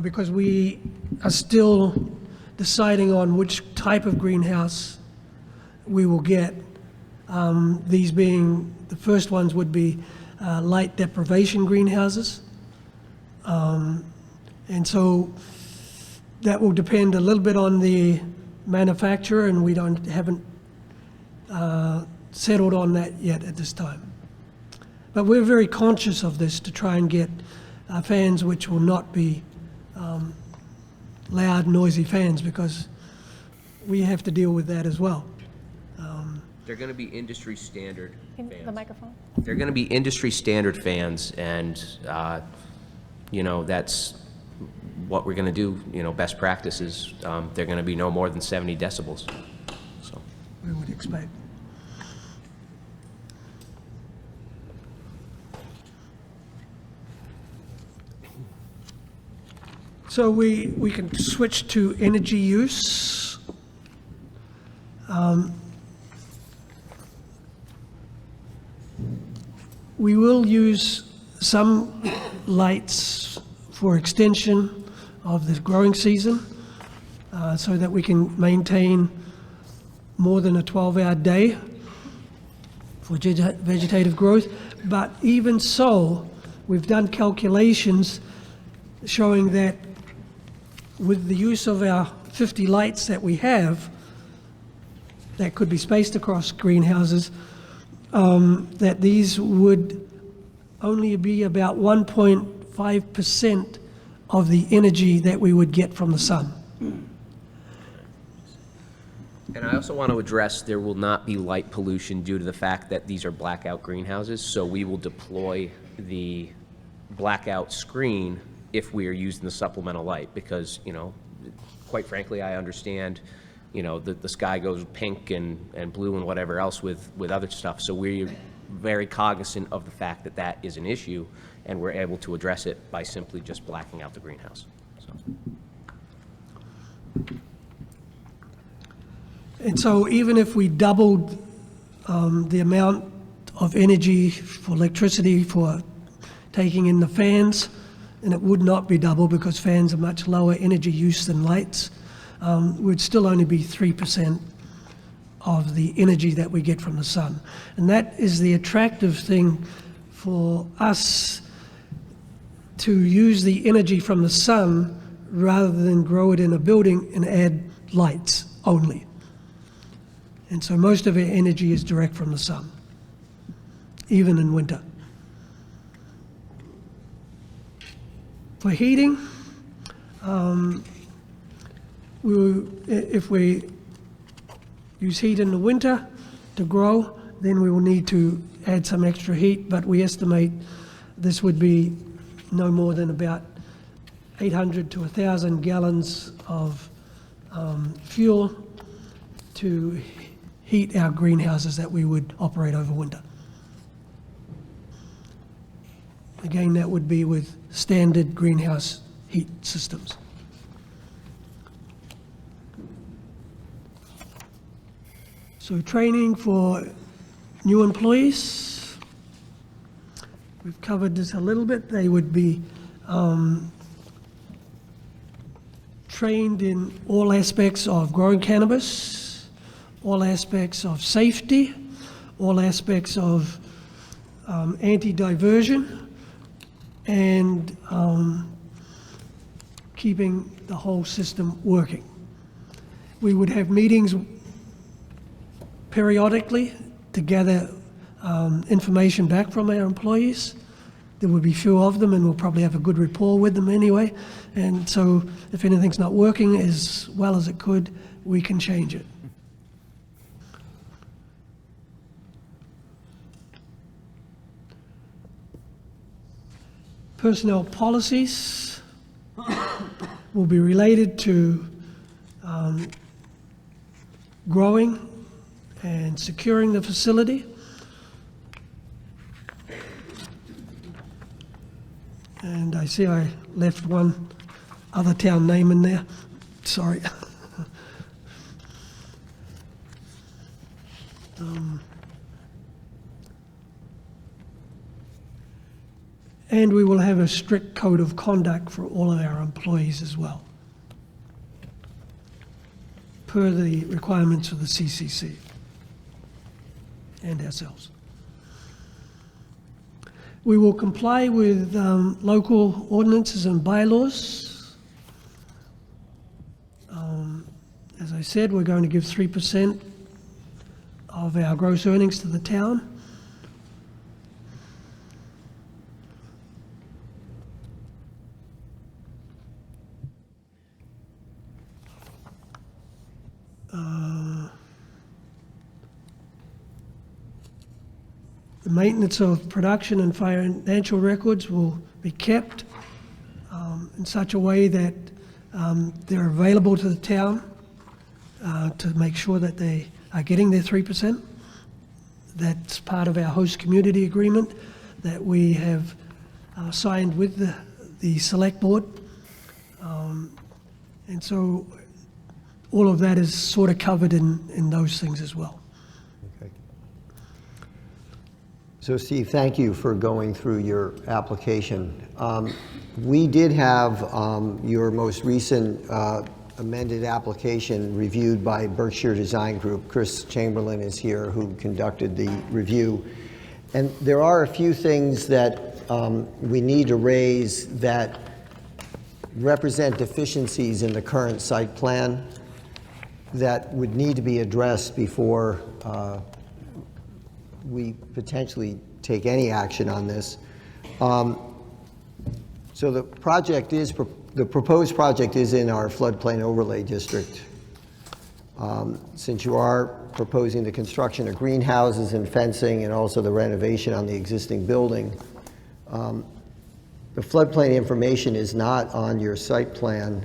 because we are still deciding on which type of greenhouse we will get. These being, the first ones would be light deprivation greenhouses. And so that will depend a little bit on the manufacturer, and we haven't settled on that yet at this time. But we're very conscious of this to try and get fans which will not be loud, noisy fans, because we have to deal with that as well. They're going to be industry standard fans. The microphone? They're going to be industry standard fans, and, you know, that's what we're going to do, you know, best practices. They're going to be no more than 70 decibels, so. We would expect. So we can switch to energy use. We will use some lights for extension of the growing season, so that we can maintain more than a 12-hour day for vegetative growth. But even so, we've done calculations showing that with the use of our 50 lights that we have, that could be spaced across greenhouses, that these would only be about 1.5% of the energy that we would get from the sun. And I also want to address, there will not be light pollution due to the fact that these are blackout greenhouses, so we will deploy the blackout screen if we are using the supplemental light, because, you know, quite frankly, I understand, you know, the sky goes pink and blue and whatever else with other stuff, so we're very cognizant of the fact that that is an issue, and we're able to address it by simply just blacking out the greenhouse. So. And so even if we doubled the amount of energy for electricity for taking in the fans, and it would not be double because fans are much lower energy use than lights, would still only be 3% of the energy that we get from the sun. And that is the attractive thing for us, to use the energy from the sun rather than grow it in a building and add lights only. And so most of our energy is direct from the sun, even in winter. For heating, if we use heat in the winter to grow, then we will need to add some extra heat, but we estimate this would be no more than about 800 to 1,000 gallons of fuel to heat our greenhouses that we would operate over winter. Again, that would be with standard greenhouse heat systems. So training for new employees, we've covered this a little bit. They would be trained in all aspects of growing cannabis, all aspects of safety, all aspects of anti-diversion, and keeping the whole system working. We would have meetings periodically to gather information back from our employees. There would be few of them, and we'll probably have a good rapport with them anyway. And so if anything's not working as well as it could, we can change it. Personnel policies will be related to growing and securing the facility. And I see I left one other town name in there. Sorry. And we will have a strict code of conduct for all of our employees as well, per the requirements of the CCC and ourselves. We will comply with local ordinances and bylaws. As I said, we're going to give 3% of our gross earnings to the town. The maintenance of production and financial records will be kept in such a way that they're available to the town to make sure that they are getting their 3%. That's part of our host community agreement that we have signed with the select board. And so all of that is sort of covered in those things as well. Okay. So Steve, thank you for going through your application. We did have your most recent amended application reviewed by Berkshire Design Group. Chris Chamberlain is here, who conducted the review. And there are a few things that we need to raise that represent deficiencies in the current site plan that would need to be addressed before we potentially take any action on this. So the proposed project is in our floodplain overlay district. Since you are proposing the construction of greenhouses and fencing and also the renovation on the existing building, the floodplain information is not on your site plan.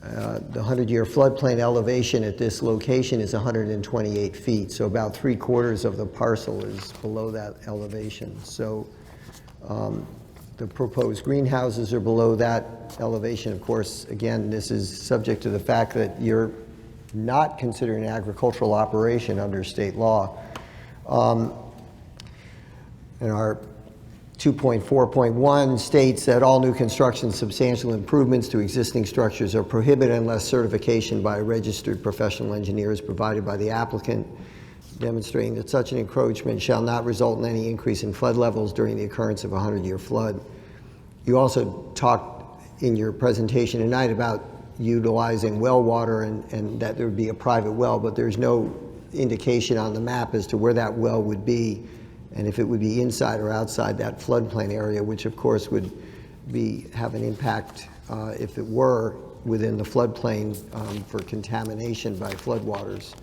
The 100-year floodplain elevation at this location is 128 feet, so about 3/4 of the parcel is below that elevation. So the proposed greenhouses are below that elevation. Of course, again, this is subject to the fact that you're not considering an agricultural operation under state law. And our 2.4.1 states that all new construction, substantial improvements to existing structures are prohibited unless certification by a registered professional engineer is provided by the applicant, demonstrating that such an encroachment shall not result in any increase in flood levels during the occurrence of a 100-year flood. You also talked in your presentation tonight about utilizing well water and that there would be a private well, but there's no indication on the map as to where that well would be and if it would be inside or outside that floodplain area, which of course would have an impact if it were within the floodplain for contamination by floodwaters.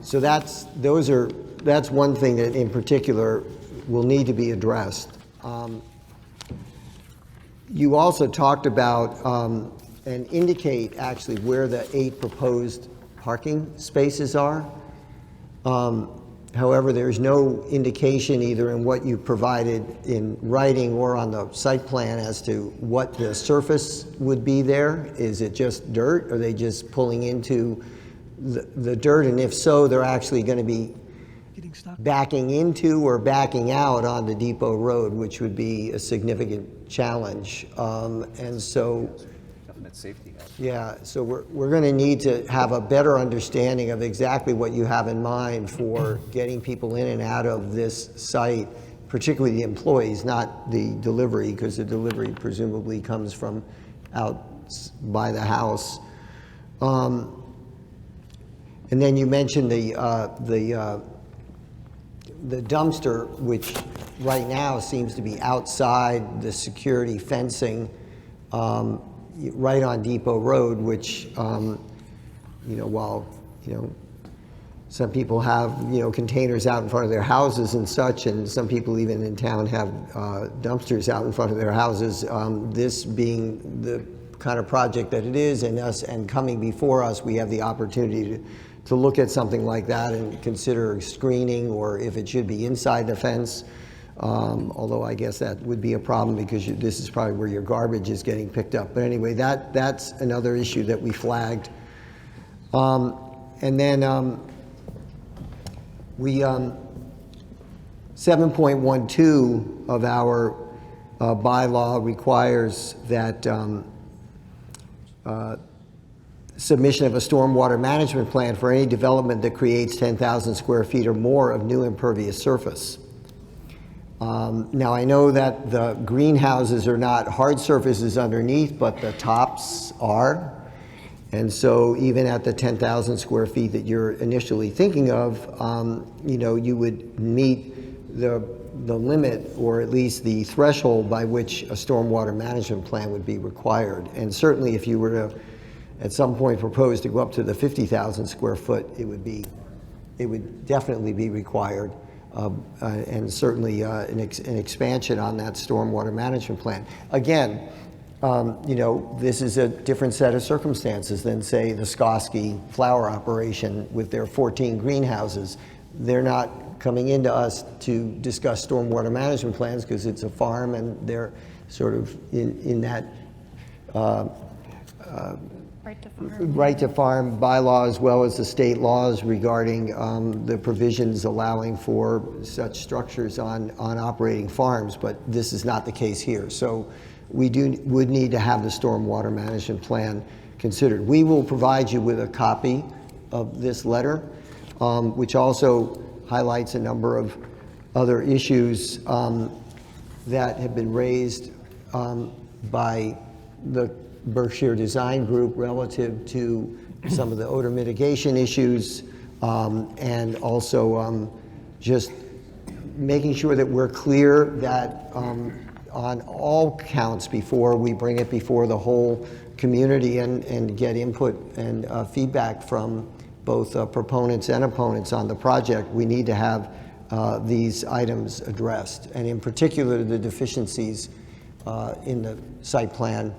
So that's one thing that in particular will need to be addressed. You also talked about and indicate actually where the 8 proposed parking spaces are. However, there's no indication either in what you provided in writing or on the site plan as to what the surface would be there. Is it just dirt? Are they just pulling into the dirt? And if so, they're actually going to be Getting stuck. backing into or backing out onto Depot Road, which would be a significant challenge. And so, Definite safety hazard. yeah, so we're going to need to have a better understanding of exactly what you have in mind for getting people in and out of this site, particularly the employees, not the delivery, because the delivery presumably comes from out by the house. And then you mentioned the dumpster, which right now seems to be outside the security fencing, right on Depot Road, which, while, some people have, containers out in front of their houses and such, and some people even in town have dumpsters out in front of their houses, this being the kind of project that it is, and coming before us, we have the opportunity to look at something like that and consider screening, or if it should be inside the fence. Although I guess that would be a problem because this is probably where your garbage is getting picked up. But anyway, that's another issue that we flagged. And then we 7.12 of our bylaw requires that submission of a stormwater management plan for any development that creates 10,000 square feet or more of new impervious surface. Now, I know that the greenhouses are not hard surfaces underneath, but the tops are. And so even at the 10,000 square feet that you're initially thinking of, you would meet the limit, or at least the threshold by which a stormwater management plan would be required. And certainly if you were to, at some point, propose to go up to the 50,000 square foot, it would definitely be required. And certainly an expansion on that stormwater management plan. Again, this is a different set of circumstances than, say, the Skoski flower operation with their 14 greenhouses. They're not coming into us to discuss stormwater management plans because it's a farm and they're sort of in that right to farm bylaw, as well as the state laws regarding the provisions allowing for such structures on operating farms, but this is not the case here. So we would need to have the stormwater management plan considered. We will provide you with a copy of this letter, which also highlights a number of other issues that have been raised by the Berkshire Design Group relative to some of the odor mitigation issues, and also just making sure that we're clear that on all counts before we bring it before the whole community and get input and feedback from both proponents and opponents on the project, we need to have these items addressed, and in particular the deficiencies in the site plan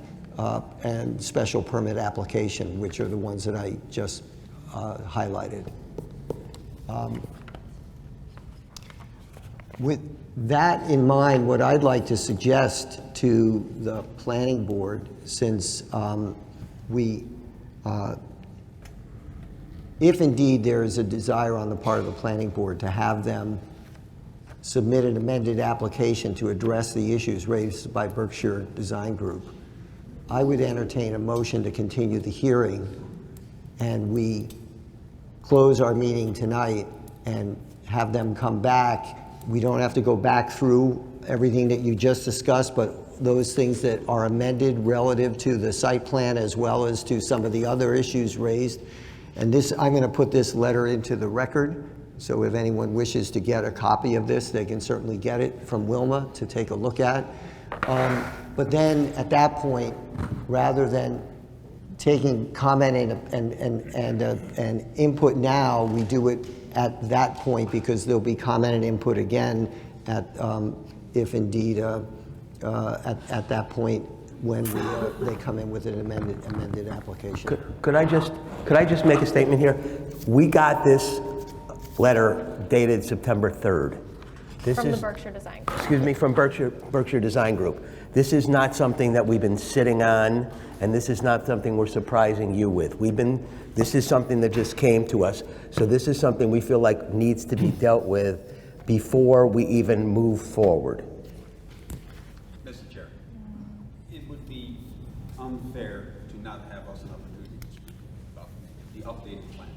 and special permit application, which are the ones that I just highlighted. With that in mind, what I'd like to suggest to the planning board, since if indeed there is a desire on the part of the planning board to have them submit an amended application to address the issues raised by Berkshire Design Group, I would entertain a motion to continue the hearing, and we close our meeting tonight and have them come back. We don't have to go back through everything that you just discussed, but those things that are amended relative to the site plan as well as to some of the other issues raised. And this, I'm going to put this letter into the record, so if anyone wishes to get a copy of this, they can certainly get it from Wilma to take a look at. But then at that point, rather than taking comment and input now, we do it at that point, because there'll be comment and input again at, if indeed at that point when they come in with an amended application. Could I just make a statement here? We got this letter dated September 3rd. This From the is, Berkshire Design Group. excuse me, from Berkshire Design Group. This is not something that we've been sitting on, and this is not something we're surprising you with. This is something that just came to us. So this is something we feel like needs to be dealt with before we even move forward. Mr. Chair, it would be unfair to not have us an opportunity to speak about the updated plan.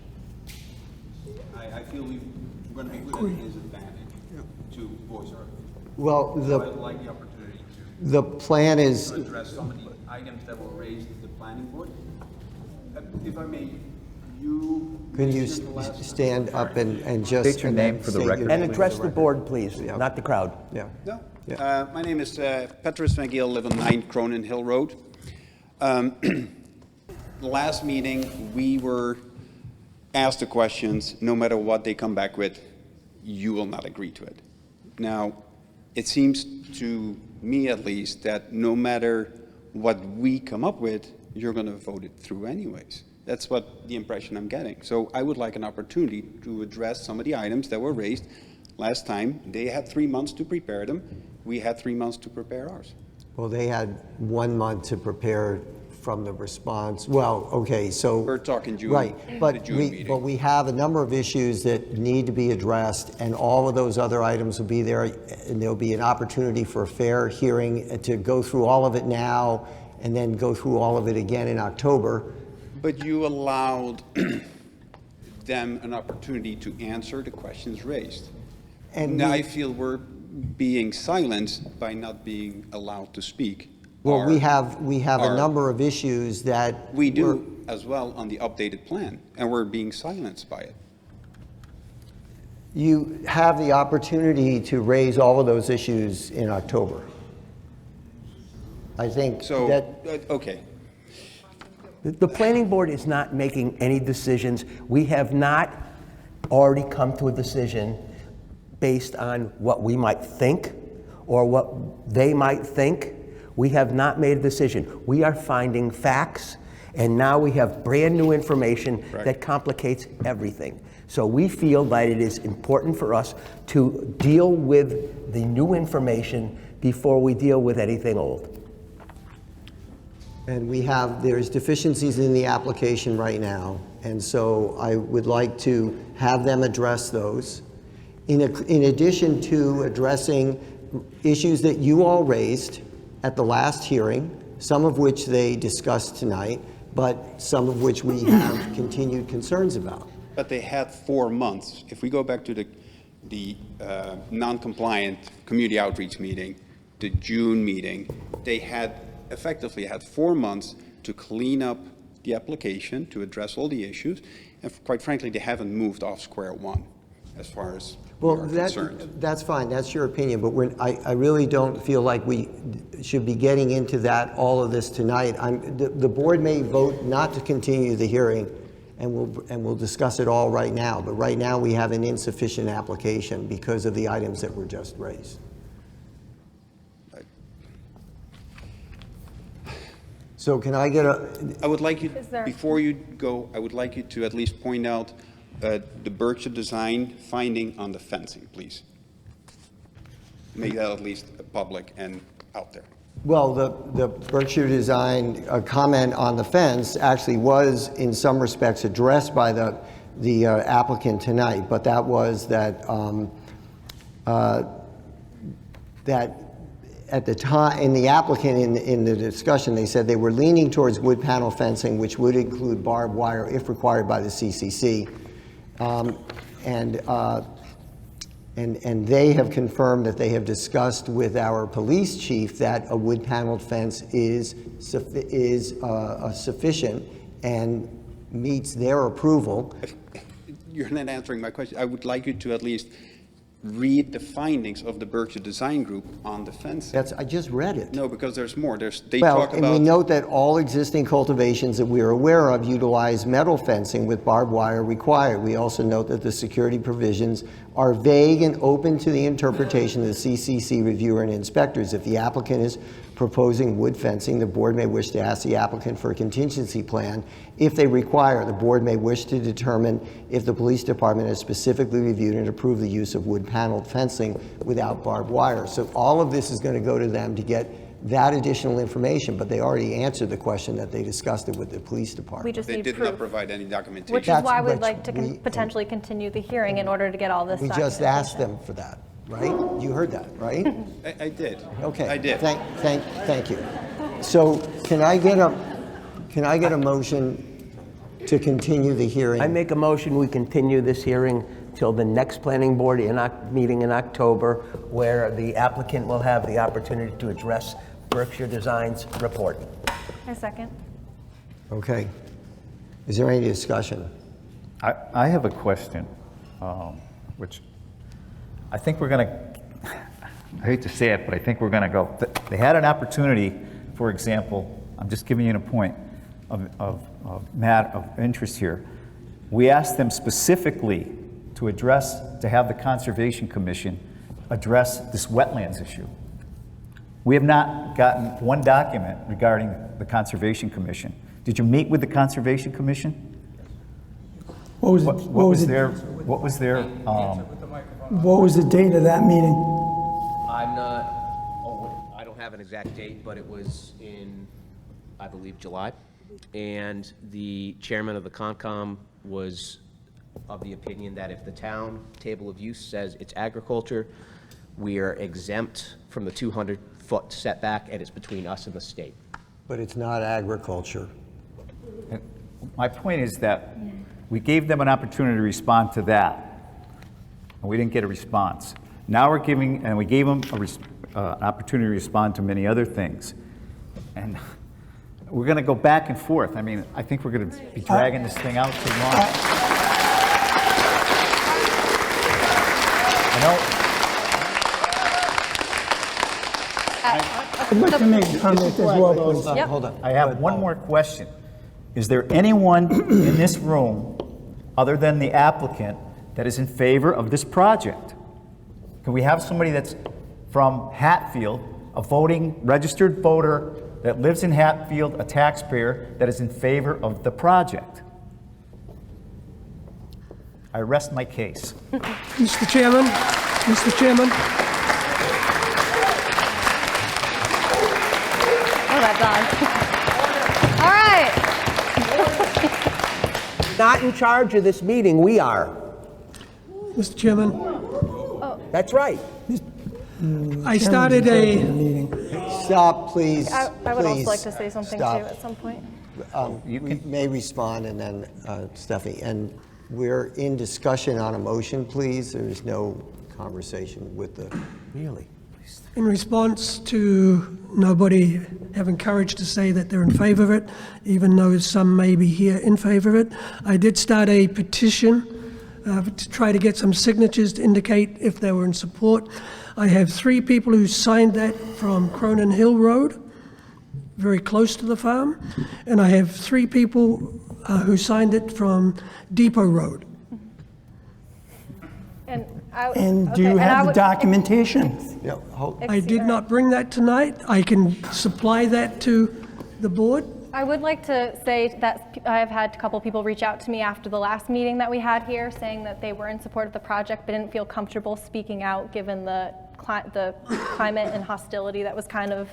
I feel we're going to be good at his advantage to voice our opinion. Well, So I'd like the opportunity the plan is, to address some of the items that were raised at the planning board. If I may, you. can you mentioned the last- stand up and just... State your name for the state your record. name And for address the the record. board, please, Yeah. not the crowd. Yeah. No. Yeah. My name is Petrus Van Geel, live on 9 Cronin Hill Road. The last meeting, we were asked the questions, no matter what they come back with, you will not agree to it. Now, it seems to me at least that no matter what we come up with, you're going to vote it through anyways. That's what the impression I'm getting. So I would like an opportunity to address some of the items that were raised last time. They had 3 months to prepare them. We had 3 months to prepare ours. Well, they had 1 month to prepare from the response. Well, okay, so... We're talking June, Right, the but June meeting. but we have a number of issues that need to be addressed, and all of those other items will be there, and there'll be an opportunity for a fair hearing to go through all of it now, and then go through all of it again in October. But you allowed them an opportunity to answer the questions raised. And Now we- I feel we're being silenced by not being allowed to speak. Well, Or we have a are- number of issues that... We we're- do as well on the updated plan, and we're being silenced by it. You have the opportunity to raise all of those issues in October. I think So, that... okay. The planning board is not making any decisions. We have not already come to a decision based on what we might think or what they might think. We have not made a decision. We are finding facts, and now we have brand-new information that complicates everything. So we feel that it is important for us to deal with the new information before we deal with anything old. And there's deficiencies in the application right now, and so I would like to have them address those. In addition to addressing issues that you all raised at the last hearing, some of which they discussed tonight, but some of which we have continued concerns about. But they had 4 months. If we go back to the non-compliant community outreach meeting, the June meeting, they effectively had 4 months to clean up the application, to address all the issues, and quite frankly, they haven't moved off square one as far as we are concerned. That's fine, that's your opinion, but I really don't feel like we should be getting into all of this tonight. The board may vote not to continue the hearing, and we'll discuss it all right now, but right now we have an insufficient application because of the items that were just raised. So can I get I would like you, Is there- before you go, I would like you to at least point out the Berkshire Design finding on the fencing, please. Make that at least public and out there. Well, the Berkshire Design comment on the fence actually was, in some respects, addressed by the applicant tonight, but that was that at the time, in the applicant, in the discussion, they said they were leaning towards wood panel fencing, which would include barbed wire if required by the CCC. And they have confirmed that they have discussed with our police chief that a wood paneled fence is sufficient and meets their approval. You're not answering my question. I would like you to at least read the findings of the Berkshire Design Group on the fencing. I just read it. No, because there's more. They Well, talk and we about, note that all existing cultivations that we are aware of utilize metal fencing with barbed wire required. We also note that the security provisions are vague and open to the interpretation of the CCC reviewer and inspectors. If the applicant is proposing wood fencing, the board may wish to ask the applicant for a contingency plan. If they require, the board may wish to determine if the police department has specifically reviewed and approved the use of wood paneled fencing without barbed wire. So all of this is going to go to them to get that additional information, but they already answered the question that they discussed it with the police We department. just They need did not proof, provide any documentation. which is That's why we'd what like to we- potentially continue the hearing in order to get all this We documentation. just asked them for that, right? You heard that, right? I did. Okay. I did. Thank you. So can I get a motion to continue the hearing? I make a motion, we continue this hearing till the next planning board meeting in October, where the applicant will have the opportunity to address Berkshire Design's report. A second. Okay. Is there any discussion? I have a question, which I think we're going to, I hate to say it, but I think we're going to go. They had an opportunity, for example, I'm just giving you a point of interest here. We asked them specifically to have the Conservation Commission address this wetlands issue. We have not gotten one document regarding the Conservation Commission. Did you meet with the Conservation Commission? What was the date of that meeting? I don't have an exact date, but it was in, I believe, July. And the chairman of the Concom was of the opinion that if the town table of use says it's agriculture, we are exempt from the 200-foot setback, and it's between us and the state. But it's not agriculture. My point is that we gave them an opportunity to respond to that, and we didn't get a response. Now we gave them an opportunity to respond to many other things. And we're going to go back and forth. I mean, I think we're going to be dragging this thing out too long. I'd like to make a comment as well, please. Yep. Hold on. I have one more question. Is there anyone in this room, other than the applicant, that is in favor of this project? Can we have somebody that's from Hatfield, a registered voter that lives in Hatfield, a taxpayer, that is in favor of the project? I rest my case. Mr. Chairman, Oh, that dog. All right. Not in charge of this meeting, we are. Mr. Chairman, That's right. I started a, Stop, please. I would also Please like to say something too stop. at some point. You may respond, and then Steffi. And we're in discussion on a motion, please. There's no conversation with the... Really? in response to nobody having courage to say that they're in favor of it, even though some may be here in favor of it, I did start a petition to try to get some signatures to indicate if they were in support. I have 3 people who signed that from Cronin Hill Road, very close to the farm, and I have 3 people who signed it from Depot Road. And do you have the documentation? No, hold. I did not bring that tonight. I can supply that to the board. I would like to say that I've had a couple people reach out to me after the last meeting that we had here, saying that they were in support of the project but didn't feel comfortable speaking out given the climate and hostility that was kind of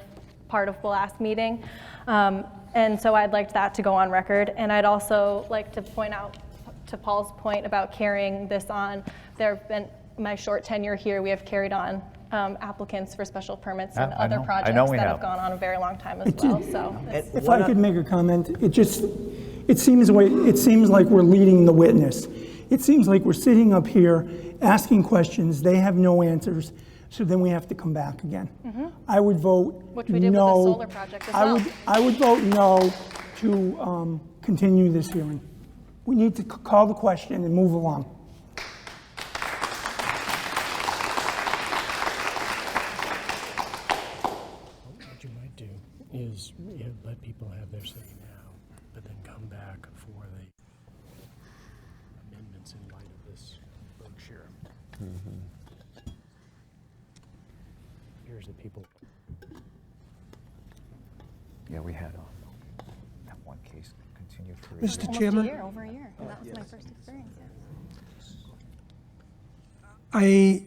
part of the last meeting. And so I'd like that to go on record. And I'd also like to point out to Paul's point about carrying this on. There have been, my short tenure here, we have carried on applicants for special permits and I other know. projects I know we that have. have gone on a very long time as well. So it's- If I could make a comment, it seems like we're leading the witness. It seems like we're sitting up here asking questions, they have no answers, so then we have to come back again. I would vote no. Which we did with the solar project as well. I would vote no to continue this hearing. We need to call the question and move along. What you might do is let people have their say now, but then come back for the amendments in light of this Berkshire. Here's the people. Yeah, we had that one case continued for. Mr. Almost Chairman? a year, over a year, and that was my first experience. I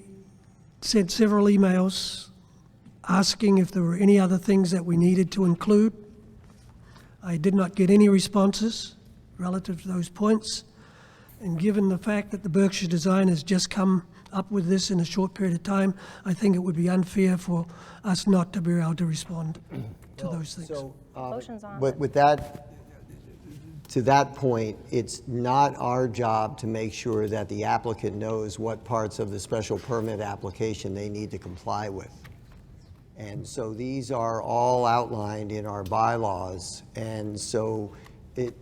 sent several emails asking if there were any other things that we needed to include. I did not get any responses relative to those points. And given the fact that the Berkshire Design has just come up with this in a short period of time, I think it would be unfair for us not to be able to respond to those things. So, Motion's on. but with that, to that point, it's not our job to make sure that the applicant knows what parts of the special permit application they need to comply with. And so these are all outlined in our bylaws, and so it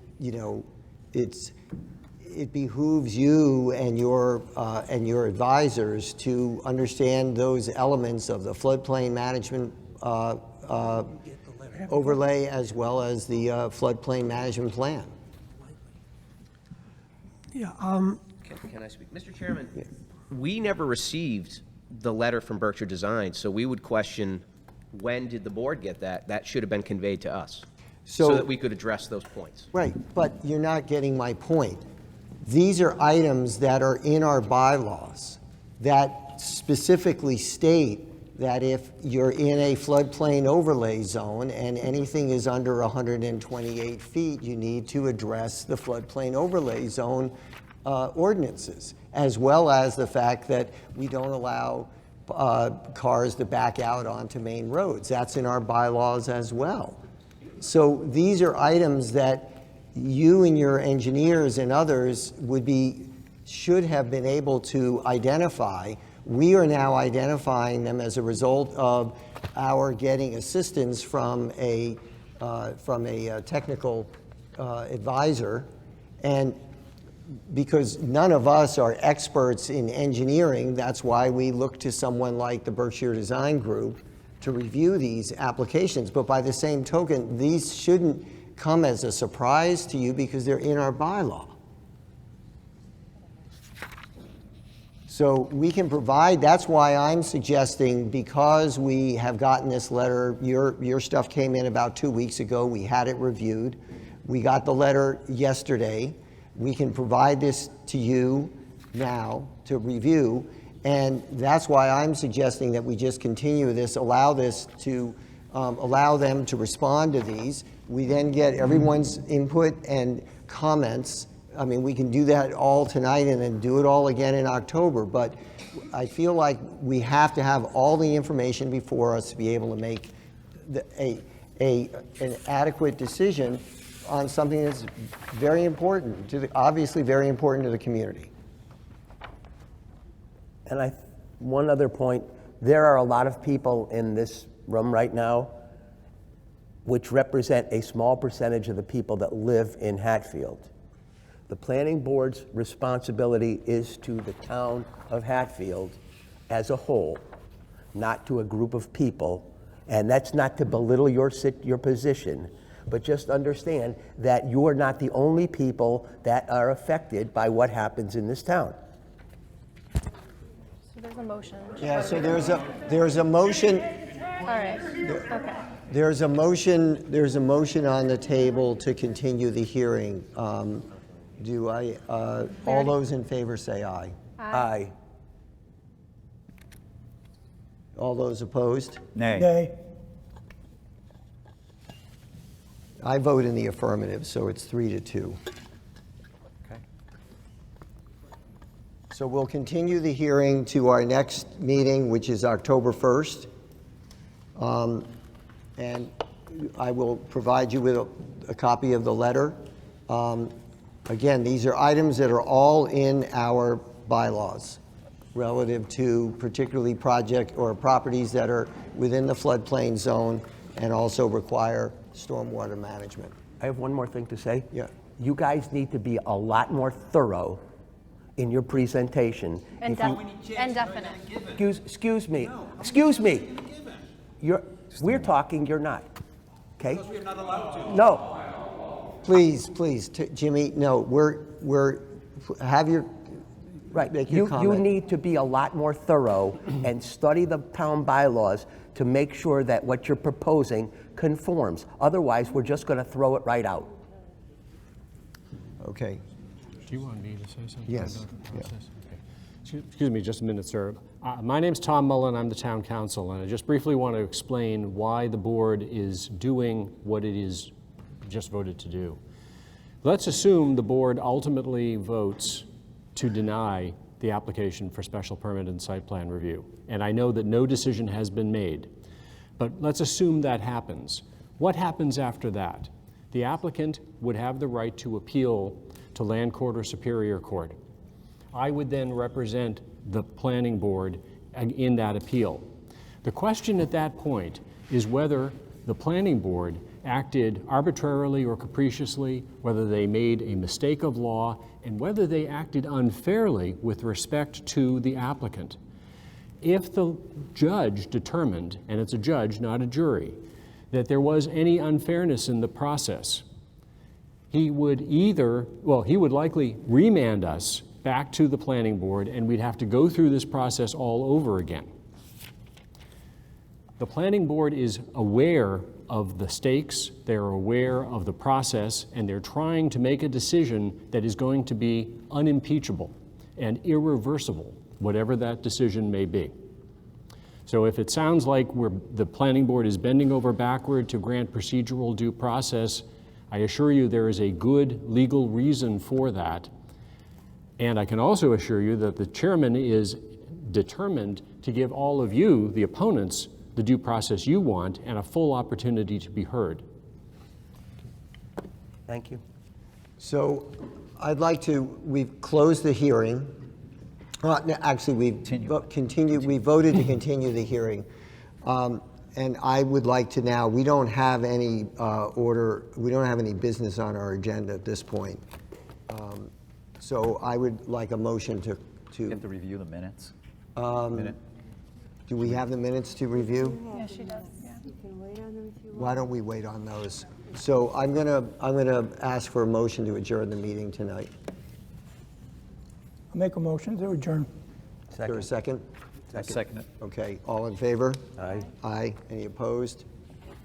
behooves you and your advisors to understand those elements of the floodplain management overlay as well as the floodplain management plan. Yeah, Can I speak? Mr. Chairman, we never received the letter from Berkshire Design, so we would question, when did the board get that? That should have been conveyed to us, so that we could address those points. Right, but you're not getting my point. These are items that are in our bylaws that specifically state that if you're in a floodplain overlay zone and anything is under 128 feet, you need to address the floodplain overlay zone ordinances, as well as the fact that we don't allow cars to back out onto main roads. That's in our bylaws as well. So these are items that you and your engineers and others should have been able to identify. We are now identifying them as a result of our getting assistance from a technical advisor, and because none of us are experts in engineering, that's why we look to someone like the Berkshire Design Group to review these applications. But by the same token, these shouldn't come as a surprise to you because they're in our bylaw. So we can provide, that's why I'm suggesting, because we have gotten this letter, your stuff came in about 2 weeks ago, we had it reviewed. We got the letter yesterday. We can provide this to you now to review, and that's why I'm suggesting that we just continue this, allow them to respond to these. We then get everyone's input and comments. I mean, we can do that all tonight and then do it all again in October, but I feel like we have to have all the information before us to be able to make an adequate decision on something that's very important, obviously very important to the community. And one other point, there are a lot of people in this room right now which represent a small percentage of the people that live in Hatfield. The planning board's responsibility is to the town of Hatfield as a whole, not to a group of people. And that's not to belittle your position, but just understand that you are not the only people that are affected by what happens in this town. So there's a motion. Yeah, so there's a motion. All right, okay. There's a motion on the table to continue the hearing. All those in favor say aye. Aye. All those opposed? Nay. Nay. I vote in the affirmative, so it's 3-2. Okay. So we'll continue the hearing to our next meeting, which is October 1st. And I will provide you with a copy of the letter. Again, these are items that are all in our bylaws relative to particularly project or properties that are within the floodplain zone and also require stormwater management. I have one more thing to say. Yeah. You guys need to be a lot more thorough in your presentation. And definite. Excuse me. We're talking, you're not. Okay? Because we're not allowed to. No. Please, Jimmy, no, have your, Right. make your You comment. need to be a lot more thorough and study the town bylaws to make sure that what you're proposing conforms. Otherwise, we're just going to throw it right out. Okay. Do you want me to say something Yes, about the yeah. process? Okay. Excuse me just a minute, sir. My name's Tom Mullen. I'm the town council, and I just briefly want to explain why the board is doing what it is just voted to do. Let's assume the board ultimately votes to deny the application for special permit and site plan review. And I know that no decision has been made, but let's assume that happens. What happens after that? The applicant would have the right to appeal to Land Court or Superior Court. I would then represent the planning board in that appeal. The question at that point is whether the planning board acted arbitrarily or capriciously, whether they made a mistake of law, and whether they acted unfairly with respect to the applicant. If the judge determined, and it's a judge, not a jury, that there was any unfairness in the process, he would he would likely remand us back to the planning board, and we'd have to go through this process all over again. The planning board is aware of the stakes, they're aware of the process, and they're trying to make a decision that is going to be unimpeachable and irreversible, whatever that decision may be. So if it sounds like the planning board is bending over backward to grant procedural due process, I assure you there is a good legal reason for that. And I can also assure you that the chairman is determined to give all of you, the opponents, the due process you want and a full opportunity to be heard. Thank you. So we've closed the hearing. No, actually, we voted to continue the hearing. And I would like to now, we don't have any we don't have any business on our agenda at this point. So I would like a motion to. You have to review the minutes. Do we have the minutes to review? Yeah, she does, yeah. Why don't we wait on those? So I'm gonna ask for a motion to adjourn the meeting tonight. I'll make a motion to adjourn. Is there a second? Second it. Okay, all in favor? Aye. Aye. Any opposed?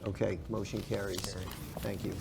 Okay, motion carries. Thank you.